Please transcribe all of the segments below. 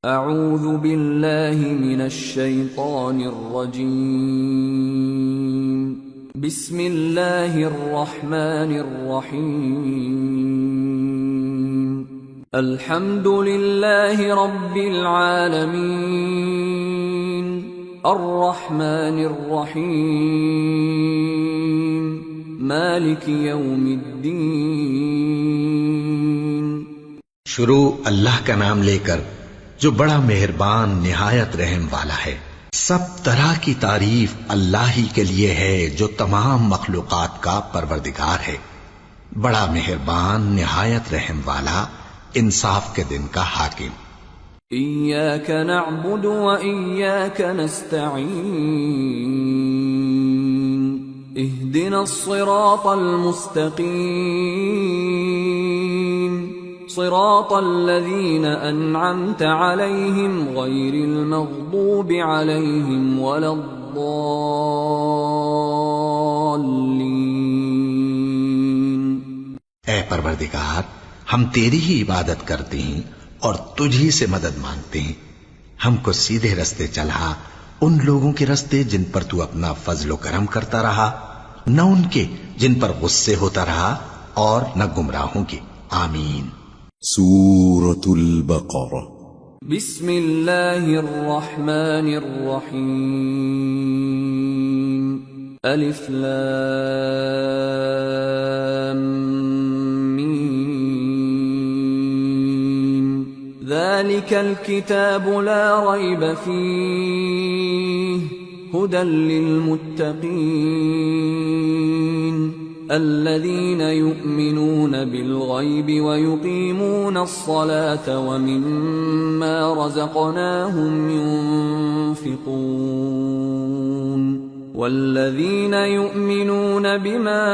اعوذ باللہ من الشیطان الرجیم بسم اللہ الرحمن الرحیم الحمد للہ رب العالمین الرحمن الرحیم مالک یوم الدین۔ شروع اللہ کا نام لے کر جو بڑا مہربان نہایت رحم والا ہے۔ سب طرح کی تعریف اللہ ہی کے لیے ہے جو تمام مخلوقات کا پروردگار ہے، بڑا مہربان نہایت رحم والا، انصاف کے دن کا حاکم۔ ایاک نعبد و ایاک نستعین اہدنا الصراط المستقیم صراط الذین انعمت علیہم غیر المغضوب علیہم ولا الضالین۔ اے پروردگار، ہم تیری ہی عبادت کرتے ہیں اور تجھ ہی سے مدد مانگتے ہیں، ہم کو سیدھے رستے چلا، ان لوگوں کے رستے جن پر تو اپنا فضل و کرم کرتا رہا، نہ ان کے جن پر غصے ہوتا رہا، اور نہ گمراہوں کے۔ آمین۔ سورة البقرة۔ بسم اللہ الرحمن الرحیم الف لام میم ذالک الکتاب لا ریب فیہ ہدی للمتقین الذين يؤمنون بالغيب ويقيمون الصلاة ومما رزقناهم ينفقون والذين يؤمنون بما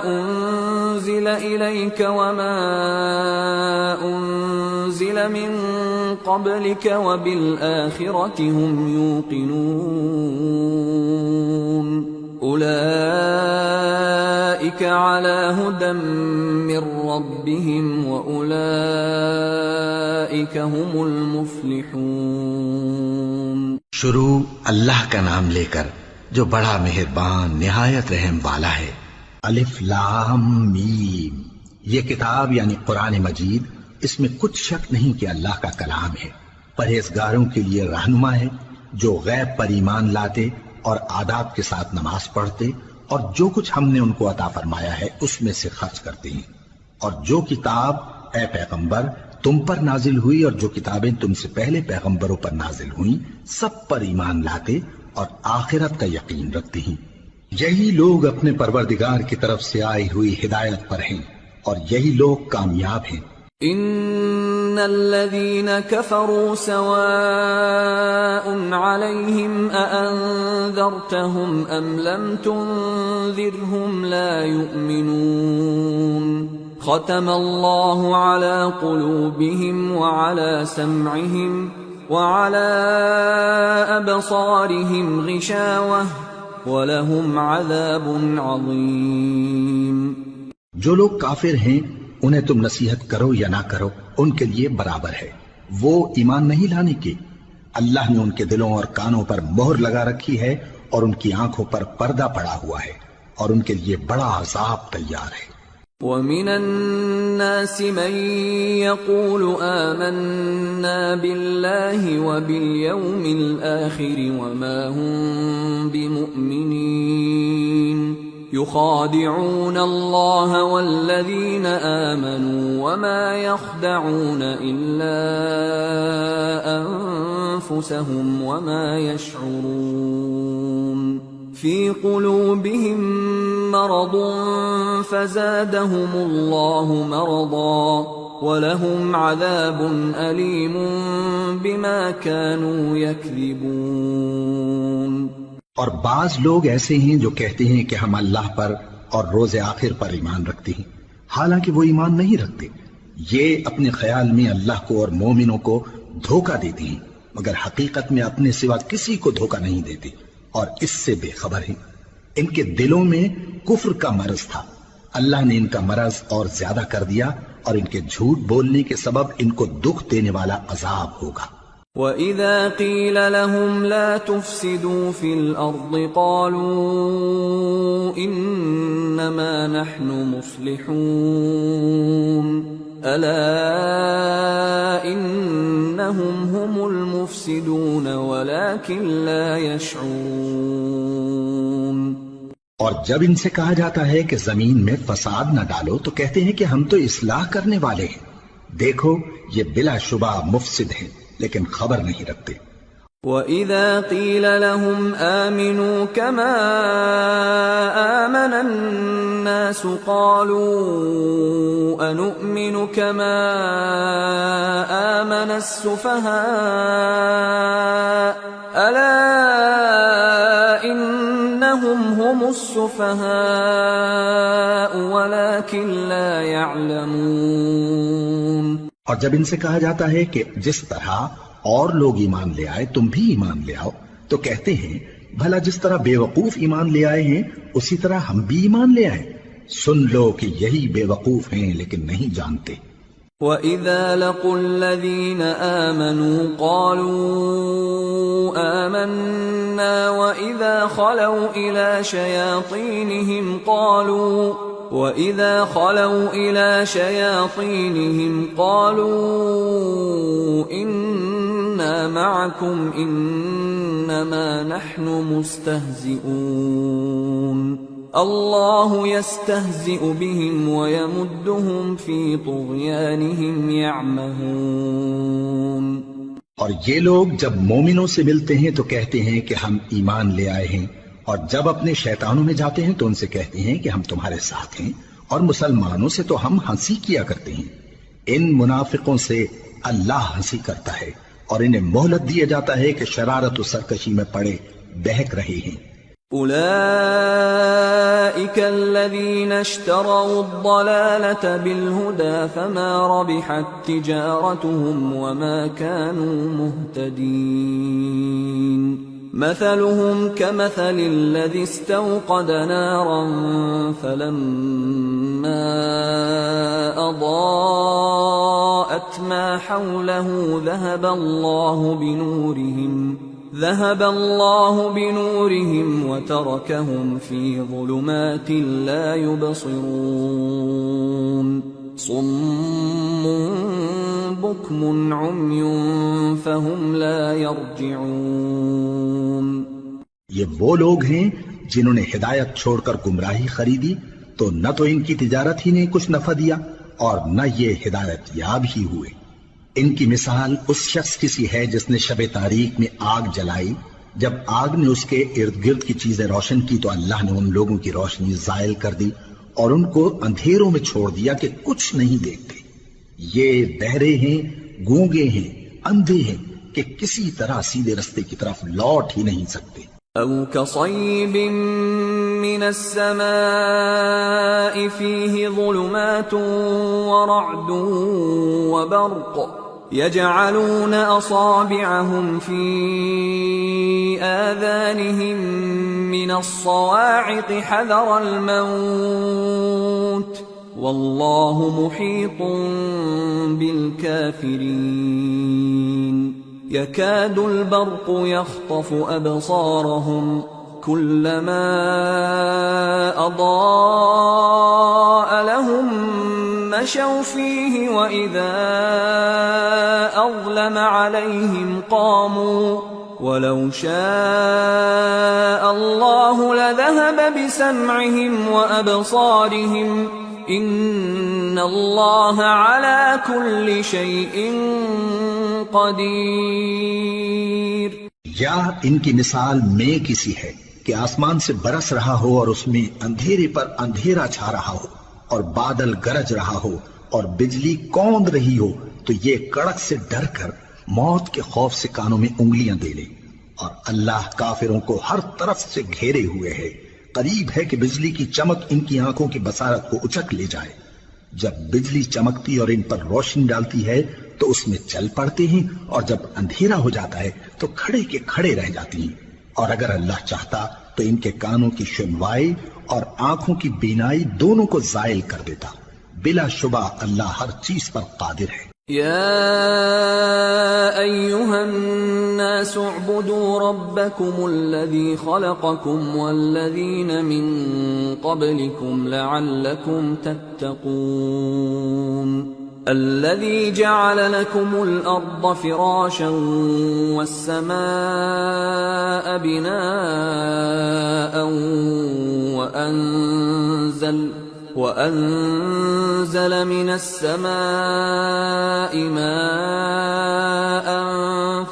أنزل إليك وما أنزل من قبلك وبالآخرة هم يوقنون اولئک علی ھدی من ربہم واولئک ھم المفلحون۔ شروع اللہ کا نام لے کر جو بڑا مہربان نہایت رحم والا ہے۔ الف لام میم، یہ کتاب یعنی قرآن مجید، اس میں کچھ شک نہیں کہ اللہ کا کلام ہے، پرہیزگاروں کے لیے رہنما ہے، جو غیب پر ایمان لاتے اور آداب کے ساتھ نماز پڑھتے اور جو کچھ ہم نے ان کو عطا فرمایا ہے اس میں سے خرچ کرتے ہیں، اور جو کتاب اے پیغمبر تم پر نازل ہوئی اور جو کتابیں تم سے پہلے پیغمبروں پر نازل ہوئیں سب پر ایمان لاتے اور آخرت کا یقین رکھتے ہیں، یہی لوگ اپنے پروردگار کی طرف سے آئی ہوئی ہدایت پر ہیں اور یہی لوگ کامیاب ہیں۔ ان الذين كفروا سواء عليهم أأنذرتهم ام لم تنذرهم لا يؤمنون ختم الله على قلوبهم وعلى سمعهم وعلى أبصارهم غشاوة ولهم عذاب عظيم۔ جو لوگ کافر ہیں انہیں تم نصیحت کرو یا نہ کرو ان کے لیے برابر ہے، وہ ایمان نہیں لانے کے، اللہ نے ان کے دلوں اور کانوں پر مہر لگا رکھی ہے اور ان کی آنکھوں پر پردہ پڑا ہوا ہے اور ان کے لیے بڑا عذاب تیار ہے۔ وَمِنَ النَّاسِ مَن يَقُولُ آمَنَّا بِاللَّهِ وَبِالْيَوْمِ الْآخِرِ وَمَا هُمْ بِمُؤْمِنِينَ يخادعون الله والذين آمنوا وما يخدعون إلا أنفسهم وما يشعرون في قلوبهم مرض فزادهم الله مرضا ولهم عذاب أليم بما كانوا يكذبون۔ اور بعض لوگ ایسے ہیں جو کہتے ہیں کہ ہم اللہ پر اور روز آخر پر ایمان رکھتے ہیں، حالانکہ وہ ایمان نہیں رکھتے، یہ اپنے خیال میں اللہ کو اور مومنوں کو دھوکہ دیتے ہیں، مگر حقیقت میں اپنے سوا کسی کو دھوکہ نہیں دیتے اور اس سے بے خبر ہیں۔ ان کے دلوں میں کفر کا مرض تھا اللہ نے ان کا مرض اور زیادہ کر دیا اور ان کے جھوٹ بولنے کے سبب ان کو دکھ دینے والا عذاب ہوگا۔ وَإِذَا قِيلَ لَهُمْ لَا تُفْسِدُوا فِي الْأَرْضِ قَالُوا إِنَّمَا نَحْنُ مُصْلِحُونَ أَلَا إِنَّهُمْ هُمُ الْمُفْسِدُونَ وَلَكِنْ لَا يَشْعُرُونَ۔ اور جب ان سے کہا جاتا ہے کہ زمین میں فساد نہ ڈالو تو کہتے ہیں کہ ہم تو اصلاح کرنے والے ہیں، دیکھو یہ بلا شبہ مفسد ہیں لیکن خبر نہیں رکھتے۔ وَإِذَا قِيلَ لَهُمْ آمِنُوا كَمَا آمَنَ النَّاسُ قَالُوا أَنُؤْمِنُ كَمَا آمَنَ السُّفَهَاءُ أَلَا إِنَّهُمْ هُمُ السُّفَهَاءُ وَلَكِنْ لَا يَعْلَمُونَ۔ اور جب ان سے کہا جاتا ہے کہ جس طرح اور لوگ ایمان لے آئے تم بھی ایمان لے آؤ تو کہتے ہیں بھلا جس طرح بے وقوف ایمان لے آئے ہیں اسی طرح ہم بھی ایمان لے آئیں، سن لو کہ یہی بے وقوف ہیں لیکن نہیں جانتے۔ وَإِذَا لَقُوا الَّذِينَ آمَنُوا قَالُوا آمَنَّا وَإِذَا خَلَوْا إِلَى شَيَاطِينِهِمْ قَالُوا إِنَّا مَعَكُمْ إِنَّمَا نَحْنُ مُسْتَهْزِئُونَ اللَّهُ يَسْتَهْزِئُ بِهِمْ وَيَمُدُّهُمْ فِي طُغْيَانِهِمْ يَعْمَهُونَ۔ اور یہ لوگ جب مومنوں سے ملتے ہیں تو کہتے ہیں کہ ہم ایمان لے آئے ہیں، اور جب اپنے شیطانوں میں جاتے ہیں تو ان سے کہتے ہیں کہ ہم تمہارے ساتھ ہیں، اور مسلمانوں سے تو ہم ہنسی کیا کرتے ہیں۔ ان منافقوں سے اللہ ہنسی کرتا ہے اور انہیں مہلت دیا جاتا ہے کہ شرارت و سرکشی میں پڑے بہک رہے ہیں۔ أولئك الذين اشتروا الضلالة بالهدى فما ربحت تجارتهم وما كانوا مهتدين مثلهم كمثل الذي استوقد نارا فلما أضاءت ما حوله ذهب الله بنورهم وتركهم في ظلمات لا يبصرون صم بكم عمي فهم لا يرجعون۔ یہ وہ لوگ ہیں جنہوں نے ہدایت چھوڑ کر گمراہی خریدی تو نہ تو ان کی تجارت ہی نے کچھ نفع دیا اور نہ یہ ہدایت یاب ہی ہوئے۔ ان کی مثال اس شخص کی سی ہے جس نے شب تاریک میں آگ جلائی، جب آگ نے اس کے ارد گرد کی چیزیں روشن کی تو اللہ نے ان لوگوں کی روشنی زائل کر دی اور ان کو اندھیروں میں چھوڑ دیا کہ کچھ نہیں دیکھتے۔ یہ بہرے ہیں، گونگے ہیں، اندھے ہیں کہ کسی طرح سیدھے رستے کی طرف لوٹ ہی نہیں سکتے۔ أو كصيب من السماء فيه ظلمات ورعد وبرق يجعلون أصابعهم في آذانهم من الصواعق حذر الموت والله محيط بالكافرين يكاد البرق يخطف أبصارهم كلما أضاء لهم مشوا فيه وإذا أظلم عليهم قاموا ولو شاء الله لذهب بسمعهم وأبصارهم إن الله على كل شيء قدیر۔ یا ان کی مثال میں کسی ہے کہ آسمان سے برس رہا ہو اور اس میں اندھیرے پر اندھیرا چھا رہا ہو اور بادل گرج رہا ہو اور بجلی کوند رہی ہو تو یہ کڑک سے ڈر کر موت کے خوف سے کانوں میں انگلیاں دے لے، اور اللہ کافروں کو ہر طرف سے گھیرے ہوئے ہے، قریب ہے کہ بجلی کی چمک ان کی آنکھوں کی بصارت کو اچک لے جائے۔ جب بجلی چمکتی اور ان پر روشنی ڈالتی ہے تو اس میں چل پڑتے ہیں، اور جب اندھیرا ہو جاتا ہے تو کھڑے کے کھڑے رہ جاتی ہیں، اور اگر اللہ چاہتا تو ان کے کانوں کی سنوائی اور آنکھوں کی بینائی دونوں کو زائل کر دیتا. بلا شبہ اللہ ہر چیز پر قادر ہے. يا أيها الناس اعبدوا ربكم الذي خلقكم والذين من قبلكم لعلكم تتقون الذي جعل لكم الأرض فراشا والسماء بناء وأنزل من السماء ماء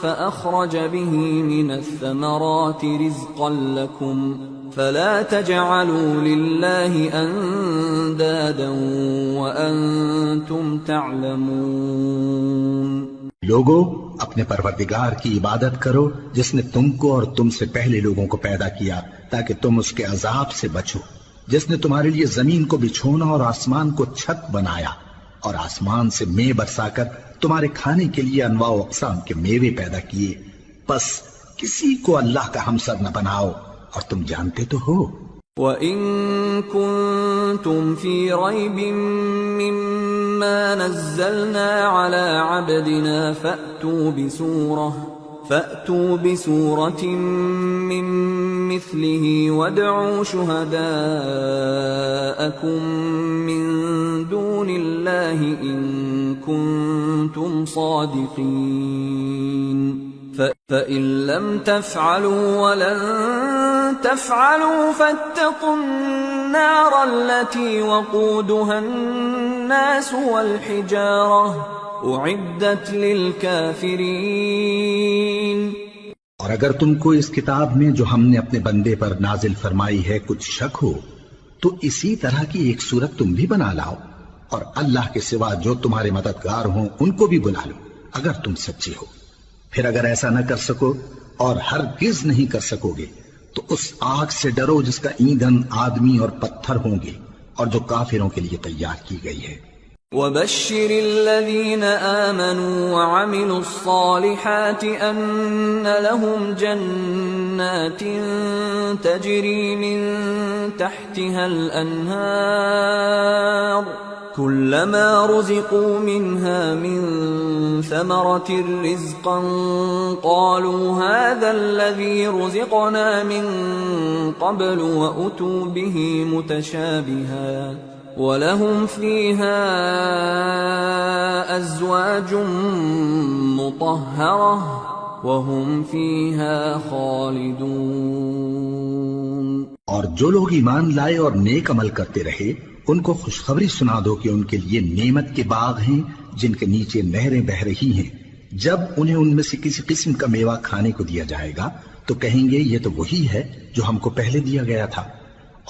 فأخرج به من الثمرات رزقا لكم فلا تجعلوا لله أندادا وأنتم تعلمون. لوگو اپنے پروردگار کی عبادت کرو جس نے تم کو اور تم سے پہلے لوگوں کو پیدا کیا تاکہ تم اس کے عذاب سے بچو، جس نے تمہارے لیے زمین کو بچھونا اور آسمان کو چھت بنایا اور آسمان سے مے برسا کر تمہارے کھانے کے لیے انواع و اقسام کے میوے پیدا کیے. بس کسی کو اللہ کا ہمسر نہ بناؤ اور تم جانتے تو ہو. وَإِن كُنتُمْ فِي رَيْبٍ مِّمَّا نَزَّلْنَا عَلَىٰ عَبْدِنَا فَأْتُوا بِسُورَةٍ مِّن مِّثْلِهِ وَادْعُوا شُهَدَاءَكُم مِّن دُونِ اللَّهِ إِن كُنتُمْ صَادِقِينَ. فَإِن لَّمْ تَفْعَلُوا وَلَن تَفْعَلُوا فَاتَّقُوا النَّارَ الَّتِي وَقُودُهَا النَّاسُ وَالْحِجَارَةُ أُعِدَّتْ لِلْكَافِرِينَ. اور اگر تم کو اس کتاب میں جو ہم نے اپنے بندے پر نازل فرمائی ہے کچھ شک ہو تو اسی طرح کی ایک صورت تم بھی بنا لاؤ اور اللہ کے سوا جو تمہارے مددگار ہوں ان کو بھی بلا لو اگر تم سچے ہو. پھر اگر ایسا نہ کر سکو اور ہرگز نہیں کر سکو گے تو اس آگ سے ڈرو جس کا ایندھن آدمی اور پتھر ہوں گے اور جو کافروں کے لیے تیار کی گئی ہے. وَبَشِّرِ الَّذِينَ آمَنُوا وَعَمِلُوا الصَّالِحَاتِ أَنَّ لَهُمْ جَنَّاتٍ تَجْرِي مِن تَحْتِهَا الْأَنْهَارُ كُلَّمَا رُزِقُوا مِنْهَا مِن ثَمَرَةٍ رِزْقًا قَالُوا هَذَا الَّذِي رُزِقْنَا مِن قَبْلُ وَأُتُوا بِهِ مُتَشَابِهًا وَلَهُمْ فِيهَا أَزْوَاجٌ مُطَهَّرَةٌ وَهُمْ فِيهَا خَالِدُونَ. اور جو لوگ ایمان لائے اور نیک عمل کرتے رہے ان کو خوشخبری سنا دو کہ ان کے لیے نعمت کے باغ ہیں جن کے نیچے نہریں بہہ رہی ہیں. جب انہیں ان میں سے کسی قسم کا میوہ کھانے کو دیا جائے گا تو کہیں گے یہ تو وہی ہے جو ہم کو پہلے دیا گیا تھا،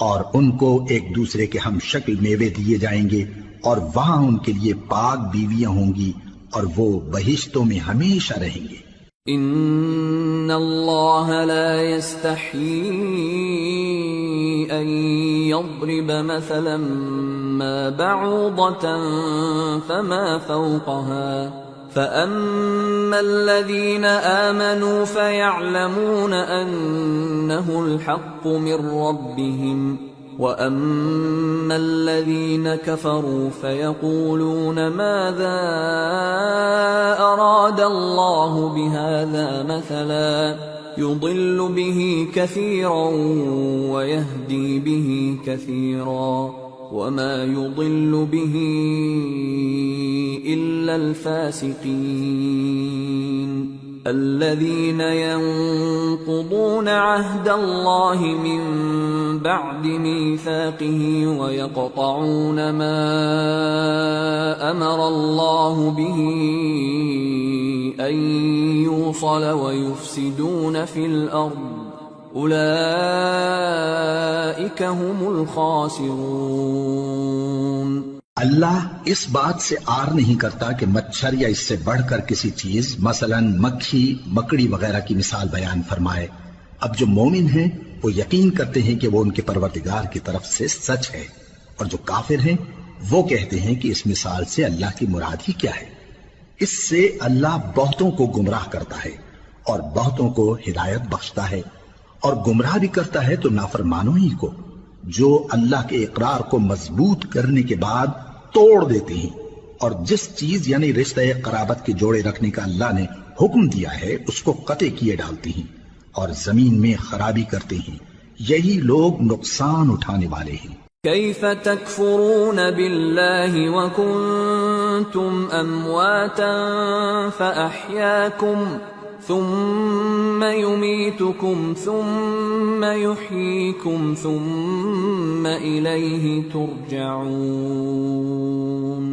اور ان کو ایک دوسرے کے ہم شکل میوے دیے جائیں گے اور وہاں ان کے لیے پاک بیویاں ہوں گی اور وہ بہشتوں میں ہمیشہ رہیں گے. ان اللہ لا يستحيي ان يضرب مثلا ما بعوضة فما فوقها فأما الذين آمنوا فيعلمون أنه الحق من ربهم وأما الذين كفروا فيقولون ماذا أراد الله بهذا مثلا يضل به كثيرا ويهدي به كثيرا وما يضل به إلا الفاسقين الذين ينقضون عهد الله من بعد ميثاقه ويقطعون ما أمر الله به أن يوصل ويفسدون في الأرض اولئک هم الخاسرون. اللہ اس بات سے آر نہیں کرتا کہ مچھر یا اس سے بڑھ کر کسی چیز مثلا مکھی مکڑی وغیرہ کی مثال بیان فرمائے. اب جو مومن ہیں وہ یقین کرتے ہیں کہ وہ ان کے پروردگار کی طرف سے سچ ہے، اور جو کافر ہیں وہ کہتے ہیں کہ اس مثال سے اللہ کی مراد ہی کیا ہے. اس سے اللہ بہتوں کو گمراہ کرتا ہے اور بہتوں کو ہدایت بخشتا ہے، اور گمراہ بھی کرتا ہے تو نافرمانوں ہی کو، جو اللہ کے اقرار کو مضبوط کرنے کے بعد توڑ دیتے ہیں، اور جس چیز یعنی رشتہ قرابت کے جوڑے رکھنے کا اللہ نے حکم دیا ہے اس کو قطع کیے ڈالتے ہیں اور زمین میں خرابی کرتے ہیں، یہی لوگ نقصان اٹھانے والے ہیں۔ كيف تكفرون بالله وكنتم أمواتا فأحياكم ثم يميتكم ثم يحييكم ثم إليه ترجعون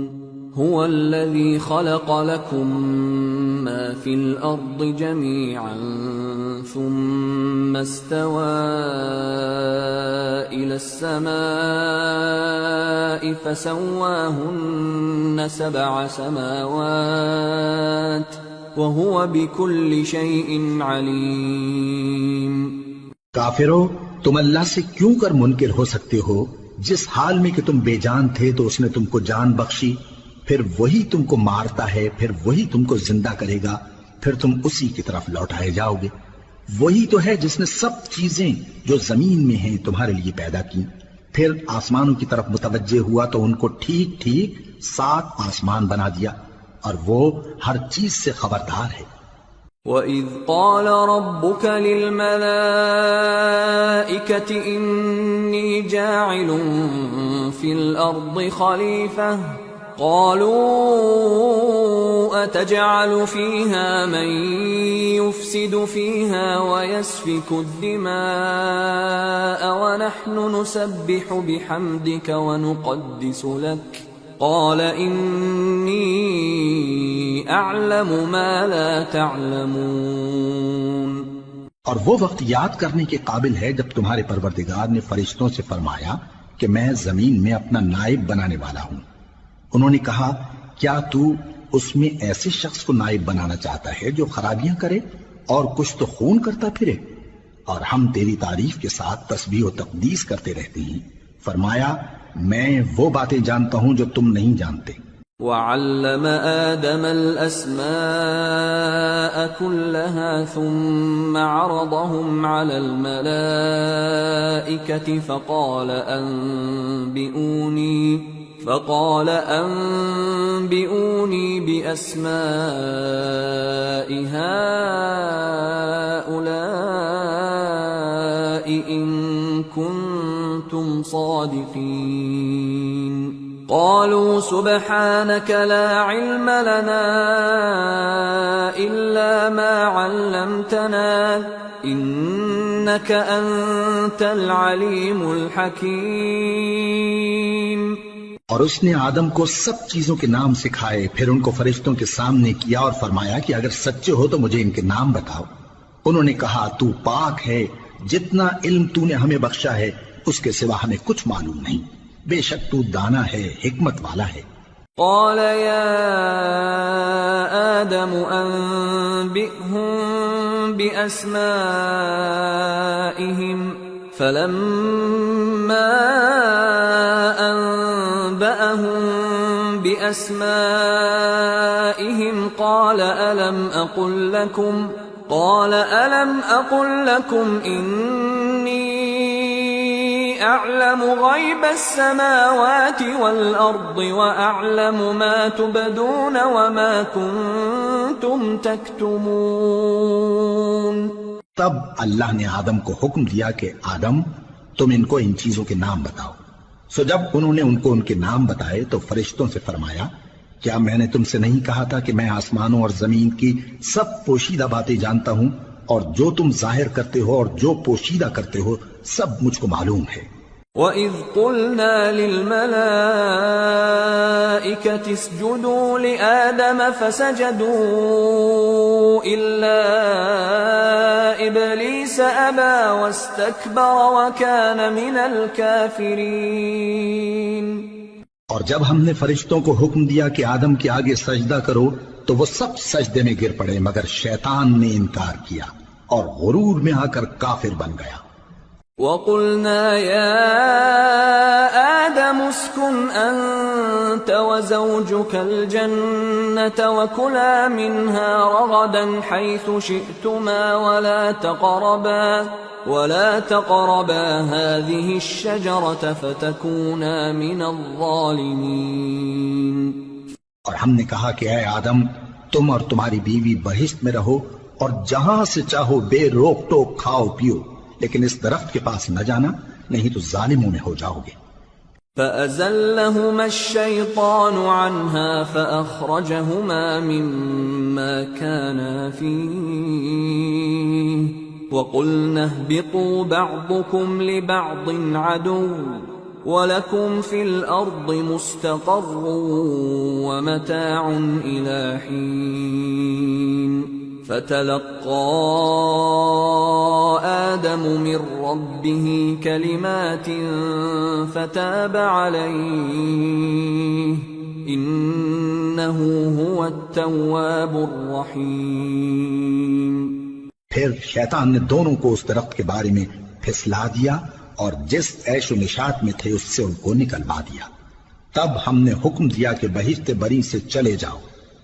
هو الذي خلق لكم ما في الأرض جميعا ثم استوى إلى السماء فسواهن 7 سماوات وهو بكل شيء عليم۔ کافرو، تم اللہ سے کیوں کر منکر ہو سکتے ہو؟ جس حال میں کہ تم بے جان تھے تو اس نے تم کو جان بخشی، پھر وہی تم کو مارتا ہے، پھر وہی تم کو زندہ کرے گا، پھر تم اسی کی طرف لوٹائے جاؤ گے۔ وہی تو ہے جس نے سب چیزیں جو زمین میں ہیں تمہارے لیے پیدا کی، پھر آسمانوں کی طرف متوجہ ہوا تو ان کو ٹھیک ٹھیک 7 آسمان بنا دیا، اور وہ ہر چیز سے خبردار ہے۔ وَإِذْ قَالَ رَبُّكَ لِلْمَلَائِكَةِ إِنِّي جَاعِلٌ فِي الْأَرْضِ خَلِيفَةً قالوا أتجعل فيها من يفسد فيها ويسفك الدماء ونحن نسبح بحمدك ونقدس لك قال إني أعلم ما لا تعلمون۔ اور وہ وقت یاد کرنے کے قابل ہے جب تمہارے پروردگار نے فرشتوں سے فرمایا کہ میں زمین میں اپنا نائب بنانے والا ہوں۔ انہوں نے کہا کیا تو اس میں ایسے شخص کو نائب بنانا چاہتا ہے جو خرابیاں کرے اور کچھ تو خون کرتا پھرے؟ اور ہم تیری تعریف کے ساتھ تسبیح و تقدیس کرتے رہتے ہیں۔ فرمایا میں وہ باتیں جانتا ہوں جو تم نہیں جانتے۔ وَعَلَّمَ آدَمَ الْأَسْمَاءَ كُلَّهَا ثُمَّ عَرَضَهُمْ عَلَى الْمَلَائِكَةِ فقال أنبئوني بأسماء هؤلاء إن كنتم صادقين قالوا سبحانك لا علم لنا إلا ما علمتنا إنك أنت العليم الحكيم۔ اور اس نے آدم کو سب چیزوں کے نام سکھائے، پھر ان کو فرشتوں کے سامنے کیا اور فرمایا کہ اگر سچے ہو تو مجھے ان کے نام بتاؤ۔ انہوں نے کہا تو پاک ہے، جتنا علم تو نے ہمیں بخشا ہے اس کے سوا ہمیں کچھ معلوم نہیں، بے شک تو دانا ہے، حکمت والا ہے۔ قال يا آدم أنبئهم بأسمائهم فلما أنبأهم بأسمائهم قال ألم أقل لكم إني أعلم غيب السماوات والأرض وأعلم ما تبدون وما كنتم تكتمون۔ تب اللہ نے آدم کو حکم دیا کہ آدم تم ان کو ان چیزوں کے نام بتاؤ۔ سو جب انہوں نے ان کو ان کے نام بتائے تو فرشتوں سے فرمایا کیا میں نے تم سے نہیں کہا تھا کہ میں آسمانوں اور زمین کی سب پوشیدہ باتیں جانتا ہوں، اور جو تم ظاہر کرتے ہو اور جو پوشیدہ کرتے ہو سب مجھ کو معلوم ہے۔ وَإِذْ قُلْنَا لِلْمَلَائِكَةِ اسْجُدُوا لِآدَمَ فَسَجَدُوا إِلَّا إِبْلِيسَ أَبَى وَاسْتَكْبَرَ وَكَانَ مِنَ الْكَافِرِينَ۔ اور جب ہم نے فرشتوں کو حکم دیا کہ آدم کے آگے سجدہ کرو تو وہ سب سجدے میں گر پڑے مگر شیطان نے انکار کیا اور غرور میں آ کر کافر بن گیا۔ وَقُلْنَا يَا آدَمُ اسْكُنْ أَنْتَ أنت وزوجك الجنة وكلا منها رغدا حيث شئتما ولا تقربا هذه الشجرة فتكونا من الظالمين. اور ہم نے کہا کہ اے آدم تم اور تمہاری بیوی بہشت میں رہو اور جہاں سے چاہو بے روک ٹوک کھاؤ پیو، لیکن اس درخت کے پاس نہ جانا، نہیں تو ظالموں میں ہو جاؤ گے۔ فأزلهما الشيطان عنها فأخرجهما مما كانا فيه وقلنا اهبطوا بعضكم لبعض عدو وَلَكُمْ فِي الْأَرْضِ مُسْتَقَرٌّ وَمَتَاعٌ إِلَى حِينٍ فَتَلَقَّى آدَمُ مِنْ رَبِّهِ كَلِمَاتٍ فَتَابَ عَلَيْهِ إِنَّهُ هُوَ التَّوَّابُ الرَّحِيمُ۔ پھر شیطان نے دونوں کو اس درخت کے بارے میں پھسلا دیا اور جس عیش و نشاط میں تھے اس سے ان کو نکلوا دیا۔ تب ہم نے حکم دیا کہ بہشت بری سے چلے جاؤ،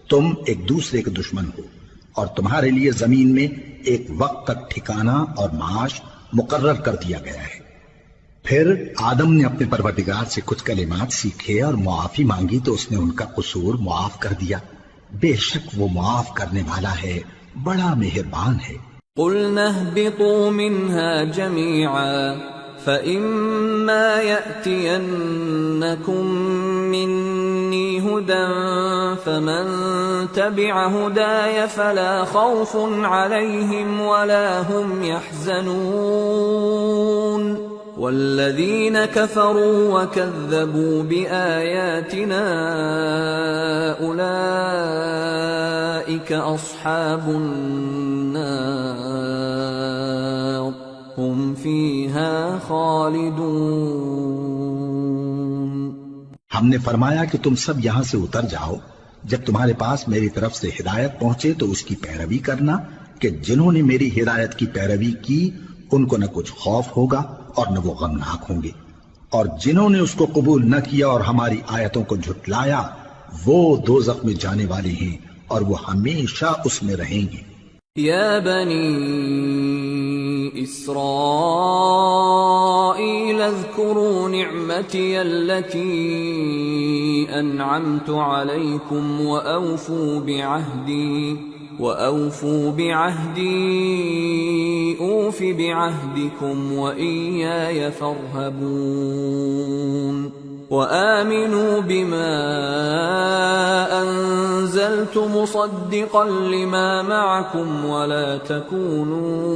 تم ایک دوسرے کے دشمن ہو، اور تمہارے لیے زمین میں ایک وقت تک ٹھکانہ اور معاش مقرر کر دیا گیا ہے۔ پھر آدم نے اپنے پروردگار سے کچھ کلمات سیکھے اور معافی مانگی تو اس نے ان کا قصور معاف کر دیا، بے شک وہ معاف کرنے والا ہے، بڑا مہربان ہے۔ قُلْنَا اهْبِطُوا مِنْهَا جَمِيعًا فَإِمَّا يَأْتِيَنَّكُمْ مِنِّي هُدًى فَمَنْ تَبِعَ هُدَايَ فَلَا خَوْفٌ عَلَيْهِمْ وَلَا هُمْ يَحْزَنُونَ وَالَّذِينَ كَفَرُوا وَكَذَّبُوا بِآيَاتِنَا أُولَئِكَ أَصْحَابُ النَّارِ ہم فیہا خالدون۔ ہم نے فرمایا کہ تم سب یہاں سے اتر جاؤ، جب تمہارے پاس میری طرف سے ہدایت پہنچے تو اس کی پیروی کرنا کہ جنہوں نے میری ہدایت کی پیروی کی ان کو نہ کچھ خوف ہوگا اور نہ وہ غمناک ہوں گے، اور جنہوں نے اس کو قبول نہ کیا اور ہماری آیتوں کو جھٹلایا وہ دوزخ میں جانے والے ہیں اور وہ ہمیشہ اس میں رہیں گے۔ یا بنی إسرائيل اذكروا نعمتي التي أنعمت عليكم وأوفوا بعهدي أوف بعهدكم وإياي فارهبون وآمنوا بما أنزلت مصدقا لما معكم ولا تكونوا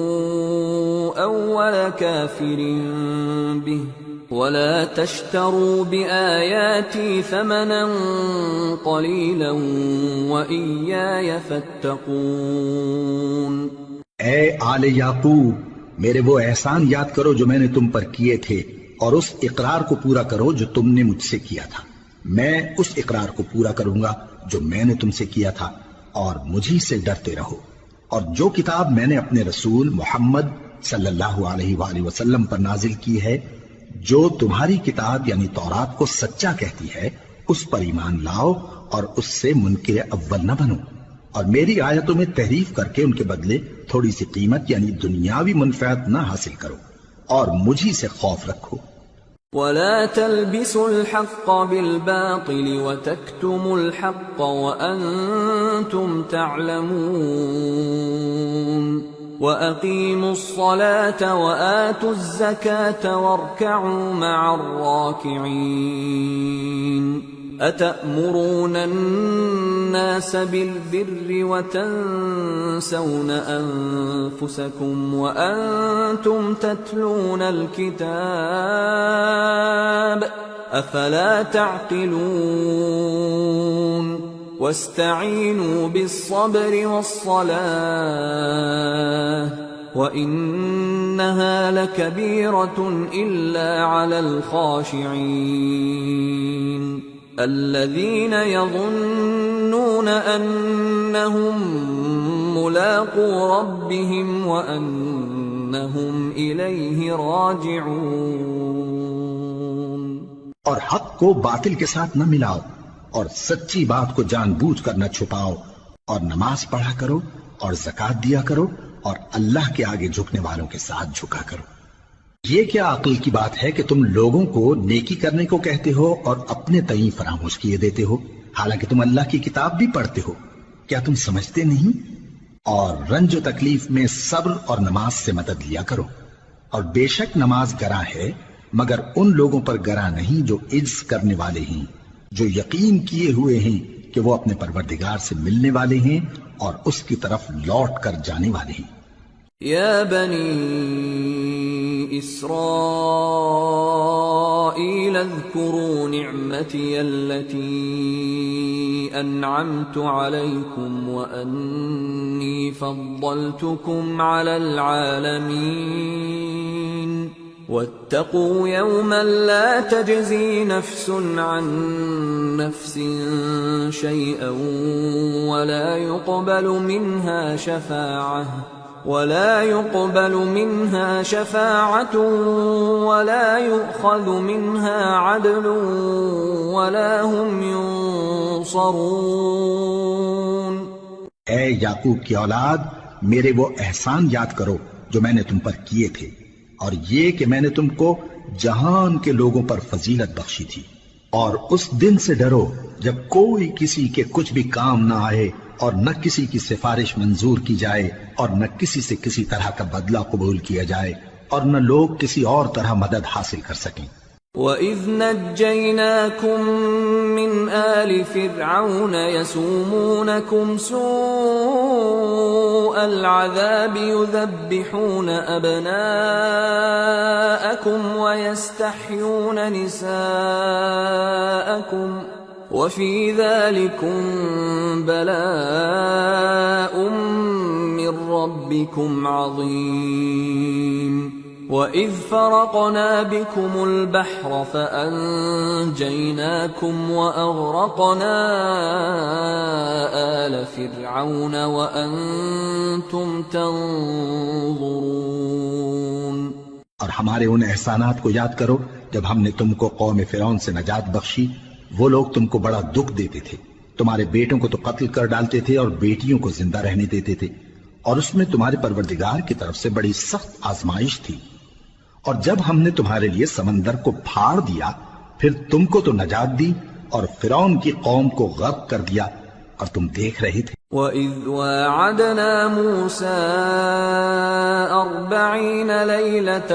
أول كافر به ولا تشتروا بآياتي ثمنا قليلا وإياي فاتقون۔ اے آل یعقوب، میرے وہ احسان یاد کرو جو میں نے تم پر کیے تھے، اور اس اقرار کو پورا کرو جو تم نے مجھ سے کیا تھا۔ میں اس اقرار کو پورا کروں گا جو میں نے تم سے کیا تھا، اور مجھی سے ڈرتے رہو۔ اور جو کتاب میں نے اپنے رسول محمد صلی اللہ علیہ وآلہ وسلم پر نازل کی ہے، جو تمہاری کتاب یعنی تورات کو سچا کہتی ہے، اس پر ایمان لاؤ اور اس سے منکر اول نہ بنو، اور میری آیتوں میں تحریف کر کے ان کے بدلے تھوڑی سی قیمت یعنی دنیاوی منفعت نہ حاصل کرو، اور مجھی سے خوف رکھو۔ وَلَا تَلْبِسُوا الْحَقَّ بِالْبَاطِلِ وَتَكْتُمُوا الْحَقَّ وَأَنْتُمْ تَعْلَمُونَ وَأَقِيمُوا الصَّلَاةَ وَآتُوا الزَّكَاةَ وَارْكَعُوا مَعَ الرَّاكِعِينَ أَتَأْمُرُونَ النَّاسَ بِالْبِرِّ وَتَنْسَوْنَ أَنفُسَكُمْ وَأَنْتُمْ تَتْلُونَ الْكِتَابَ أَفَلَا تَعْقِلُونَ وَاسْتَعِينُوا بِالصَّبْرِ وَالصَّلَاةِ وَإِنَّهَا لَكَبِيرَةٌ إِلَّا عَلَى الْخَاشِعِينَ الَّذِينَ يَظُنُّونَ أَنَّهُمْ مُلَاقُو رَبِّهِمْ وَأَنَّهُمْ إِلَيْهِ راجعون۔ اور حق کو باطل کے ساتھ نہ ملاؤ، اور سچی بات کو جان بوجھ کر نہ چھپاؤ، اور نماز پڑھا کرو اور زکات دیا کرو، اور اللہ کے آگے جھکنے والوں کے ساتھ جھکا کرو۔ یہ کیا عقل کی بات ہے کہ تم لوگوں کو نیکی کرنے کو کہتے ہو اور اپنے تئیں فراموش کیے دیتے ہو، حالانکہ تم اللہ کی کتاب بھی پڑھتے ہو؟ کیا تم سمجھتے نہیں؟ اور رنج و تکلیف میں صبر اور نماز سے مدد لیا کرو، اور بے شک نماز گراں ہے، مگر ان لوگوں پر گراں نہیں جو عجز کرنے والے ہیں، جو یقین کیے ہوئے ہیں کہ وہ اپنے پروردگار سے ملنے والے ہیں اور اس کی طرف لوٹ کر جانے والے ہیں۔ یا بنی اسرائیل اذکروا نعمتی التي انعمت علیکم وانی فضلتکم علی العالمین واتقوا يوما لا تجزي نفس عن نفس شيئا ولا يقبل منها شفاعة ولا يؤخذ منها عدل ولا هم ينصرون۔ اے یعقوب کی اولاد، میرے وہ احسان یاد کرو جو میں نے تم پر کیے تھے، اور یہ کہ میں نے تم کو جہان کے لوگوں پر فضیلت بخشی تھی، اور اس دن سے ڈرو جب کوئی کسی کے کچھ بھی کام نہ آئے، اور نہ کسی کی سفارش منظور کی جائے، اور نہ کسی سے کسی طرح کا بدلہ قبول کیا جائے، اور نہ لوگ کسی اور طرح مدد حاصل کر سکیں۔ وَإِذْ نَجَّيْنَاكُمْ مِنْ آلِ فِرْعَوْنَ يَسُومُونَكُمْ سُوءَ الْعَذَابِ يُذَبِّحُونَ أَبْنَاءَكُمْ وَيَسْتَحْيُونَ نِسَاءَكُمْ وَفِي ذَلِكُمْ بَلَاءٌ مِّن رَّبِّكُمْ عَظِيمٌ۔ وَإِذْ فَرَقْنَا بِكُمُ الْبَحْرَ فَأَنجَيْنَاكُمْ وَأَغْرَقْنَا آلَ فِرْعَوْنَ وَأَنْتُمْ تَنظُرُونَ۔ اور ہمارے ان احسانات کو یاد کرو جب ہم نے تم کو قوم فرعون سے نجات بخشی۔ وہ لوگ تم کو بڑا دکھ دیتے تھے، تمہارے بیٹوں کو تو قتل کر ڈالتے تھے اور بیٹیوں کو زندہ رہنے دیتے تھے، اور اس میں تمہارے پروردگار کی طرف سے بڑی سخت آزمائش تھی۔ اور جب ہم نے تمہارے لیے سمندر کو پھاڑ دیا، پھر تم کو تو نجات دی اور فرعون کی قوم کو غرق کر دیا، اور تم دیکھ رہے تھے۔ وَإِذْ وَاعَدْنَا مُوسَىٰ 40 لَيْلَةً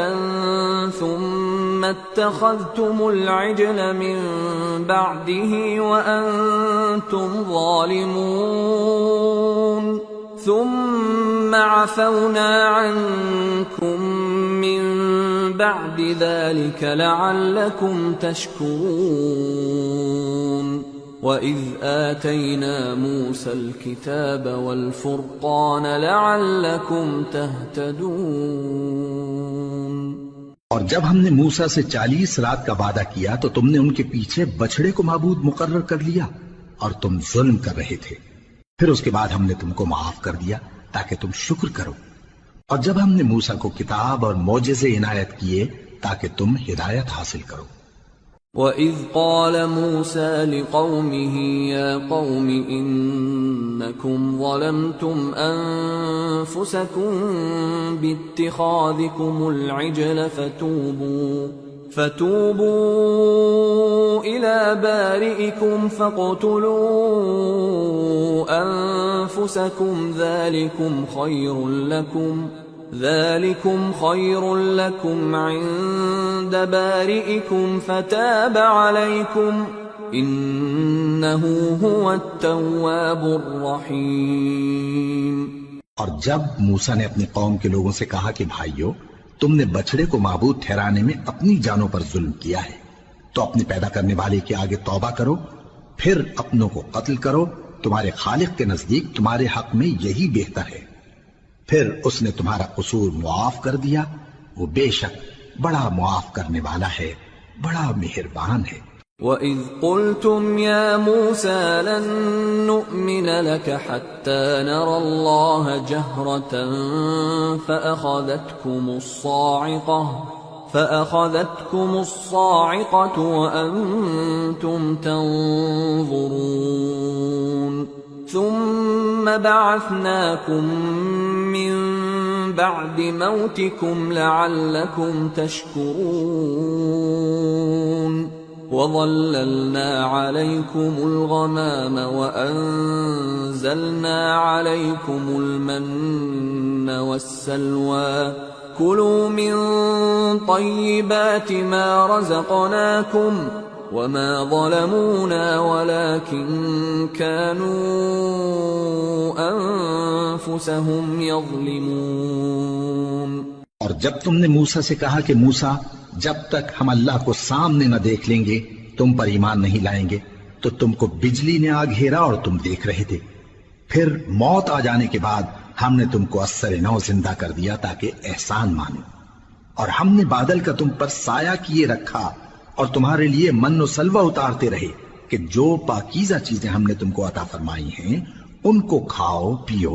ثُمَّ اتَّخَذْتُمُ الْعِجْلَ مِن بَعْدِهِ وَأَنْتُمْ ظَالِمُونَ ثُمَّ عَفَوْنَا عَنْكُمْ مِن بَعْدِ ذَلِكَ لَعَلَّكُمْ تَشْكُرُونَ۔ وَإِذْ آتَيْنَا مُوسَى الْكِتَابَ وَالْفُرْقَانَ لَعَلَّكُمْ تَهْتَدُونَ۔ اور جب ہم نے موسیٰ سے 40 رات کا وعدہ کیا تو تم نے ان کے پیچھے بچڑے کو معبود مقرر کر لیا، اور تم ظلم کر رہے تھے۔ پھر اس کے بعد ہم نے تم کو معاف کر دیا تاکہ تم شکر کرو۔ اور جب ہم نے موسیٰ کو کتاب اور معجزے عنایت کیے تاکہ تم ہدایت حاصل کرو۔ وَإِذْ قَالَ مُوسَىٰ لِقَوْمِهِ يَا قَوْمِ إِنَّكُمْ ظَلَمْتُمْ أَنفُسَكُمْ بِاتِّخَاذِكُمُ الْعِجْلَ فَتُوبُوا إِلَىٰ بَارِئِكُمْ فَاقْتُلُوا أَنفُسَكُمْ ذَلِكُمْ خَيْرٌ لَكُمْ عِندَ بَارِئِكُمْ فَتَابَ عَلَيْكُمْ إِنَّهُ هُوَ التَّوَّابُ الرَّحِيمُ۔ اور جب موسیٰ نے اپنی قوم کے لوگوں سے کہا کہ بھائیو، تم نے بچڑے کو معبود ٹھہرانے میں اپنی جانوں پر ظلم کیا ہے، تو اپنے پیدا کرنے والے کے آگے توبہ کرو، پھر اپنوں کو قتل کرو، تمہارے خالق کے نزدیک تمہارے حق میں یہی بہتر ہے۔ پھر اس نے تمہارا قصور معاف کر دیا، وہ بے شک بڑا معاف کرنے والا ہے، بڑا مہربان ہے۔ وَإِذْ قُلْتُمْ يَا مُوسَىٰ لَن نُّؤْمِنَ لَكَ حَتَّىٰ نَرَى اللَّهَ جَهْرَةً فأخذتكم الصاعقة وأنتم تنظرون ثم بعثناكم من بعد موتكم لعلكم تشكرون وظللنا عليكم الغمام وأنزلنا عليكم المن والسلوى كلوا من طيبات ما رزقناكم وما ظلمونا ولكن كانوا أنفسهم يظلمون۔ اور جب تم نے موسیٰ سے کہا کہ موسیٰ جب تک ہم اللہ کو سامنے نہ دیکھ لیں گے تم پر ایمان نہیں لائیں گے، تو تم کو بجلی نے آ گھیرا اور تم دیکھ رہے تھے، پھر موت آ جانے کے بعد ہم نے تم کو اثر نو زندہ کر دیا تاکہ احسان مانو، اور ہم نے بادل کا تم پر سایہ کیے رکھا اور تمہارے لیے من و سلوہ اتارتے رہے کہ جو پاکیزہ چیزیں ہم نے تم کو عطا فرمائی ہیں ان کو کھاؤ پیو،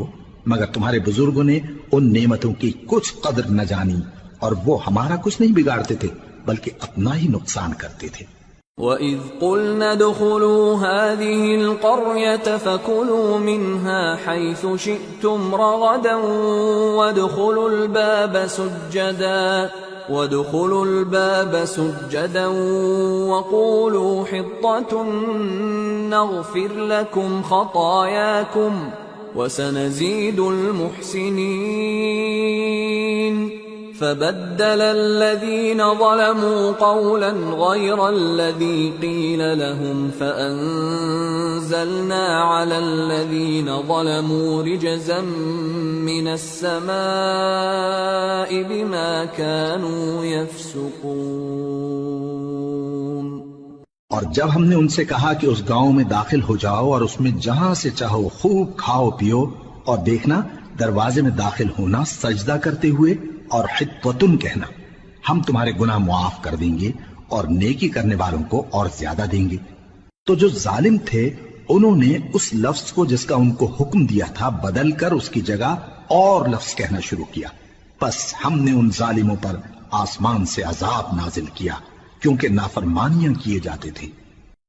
مگر تمہارے بزرگوں نے ان نعمتوں کی کچھ قدر نہ جانی اور وہ ہمارا کچھ نہیں بگاڑتے تھے بلکہ اپنا ہی نقصان کرتے تھے۔ وَإِذْ قُلْنَا ادْخُلُوا هَٰذِهِ الْقَرْيَةَ فَكُلُوا مِنْهَا حَيْثُ شِئْتُمْ رَغَدًا وَادْخُلُوا الْبَابَ سُجَّدًا وَقُولُوا حِطَّةٌ نَغْفِرْ لَكُمْ خَطَايَاكُمْ وَسَنَزِيدُ الْمُحْسِنِينَ فبدل الذين ظلموا قولا غير الذي قيل لهم فأنزلنا على الذين ظلموا رجزا من السماء بما كانوا يفسقون۔ اور جب ہم نے ان سے کہا کہ اس گاؤں میں داخل ہو جاؤ اور اس میں جہاں سے چاہو خوب کھاؤ پیو، اور دیکھنا دروازے میں داخل ہونا سجدہ کرتے ہوئے اور حطوتن کہنا، ہم تمہارے گناہ معاف کر دیں گے اور نیکی کرنے والوں کو اور زیادہ دیں گے۔ تو جو ظالم تھے انہوں نے اس لفظ کو جس کا ان کو حکم دیا تھا بدل کر اس کی جگہ اور لفظ کہنا شروع کیا، پس ہم نے ان ظالموں پر آسمان سے عذاب نازل کیا کیونکہ نافرمانیاں کیے جاتے تھے۔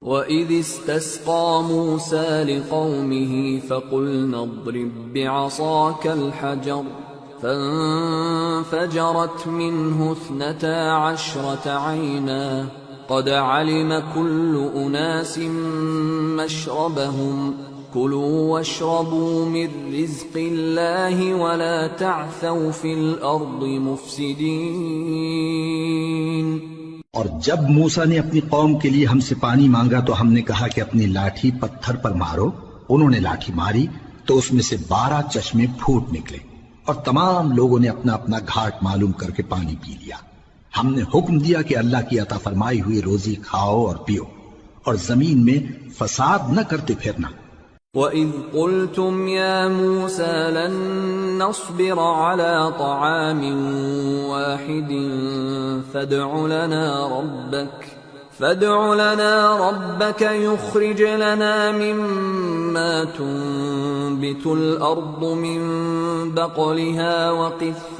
وَإِذِ اسْتَسْقَىٰ مُوسَىٰ لِقَوْمِهِ فَقُلْنَا اضْرِب بِّعَصَاكَ الْحَجَرَ فانفجرت منه 12 عينا قد علم كل أناس مشربهم كلوا واشربوا من رزق الله ولا تعثوا في الأرض مفسدين۔ اور جب موسیٰ نے اپنی قوم کے لیے ہم سے پانی مانگا تو ہم نے کہا کہ اپنی لاٹھی پتھر پر مارو، انہوں نے لاٹھی ماری تو اس میں سے 12 چشمے پھوٹ نکلے اور تمام لوگوں نے اپنا اپنا گھاٹ معلوم کر کے پانی پی لیا۔ ہم نے حکم دیا کہ اللہ کی عطا فرمائی ہوئی روزی کھاؤ اور پیو اور زمین میں فساد نہ کرتے پھرنا۔ وَإِذْ قُلْتُمْ يَا مُوسَىٰ لَن نَّصْبِرَ عَلَىٰ طَعَامٍ وَاحِدٍ فادع لنا ربك يخرج لنا مما تنبت الأرض من بقلها وقثائها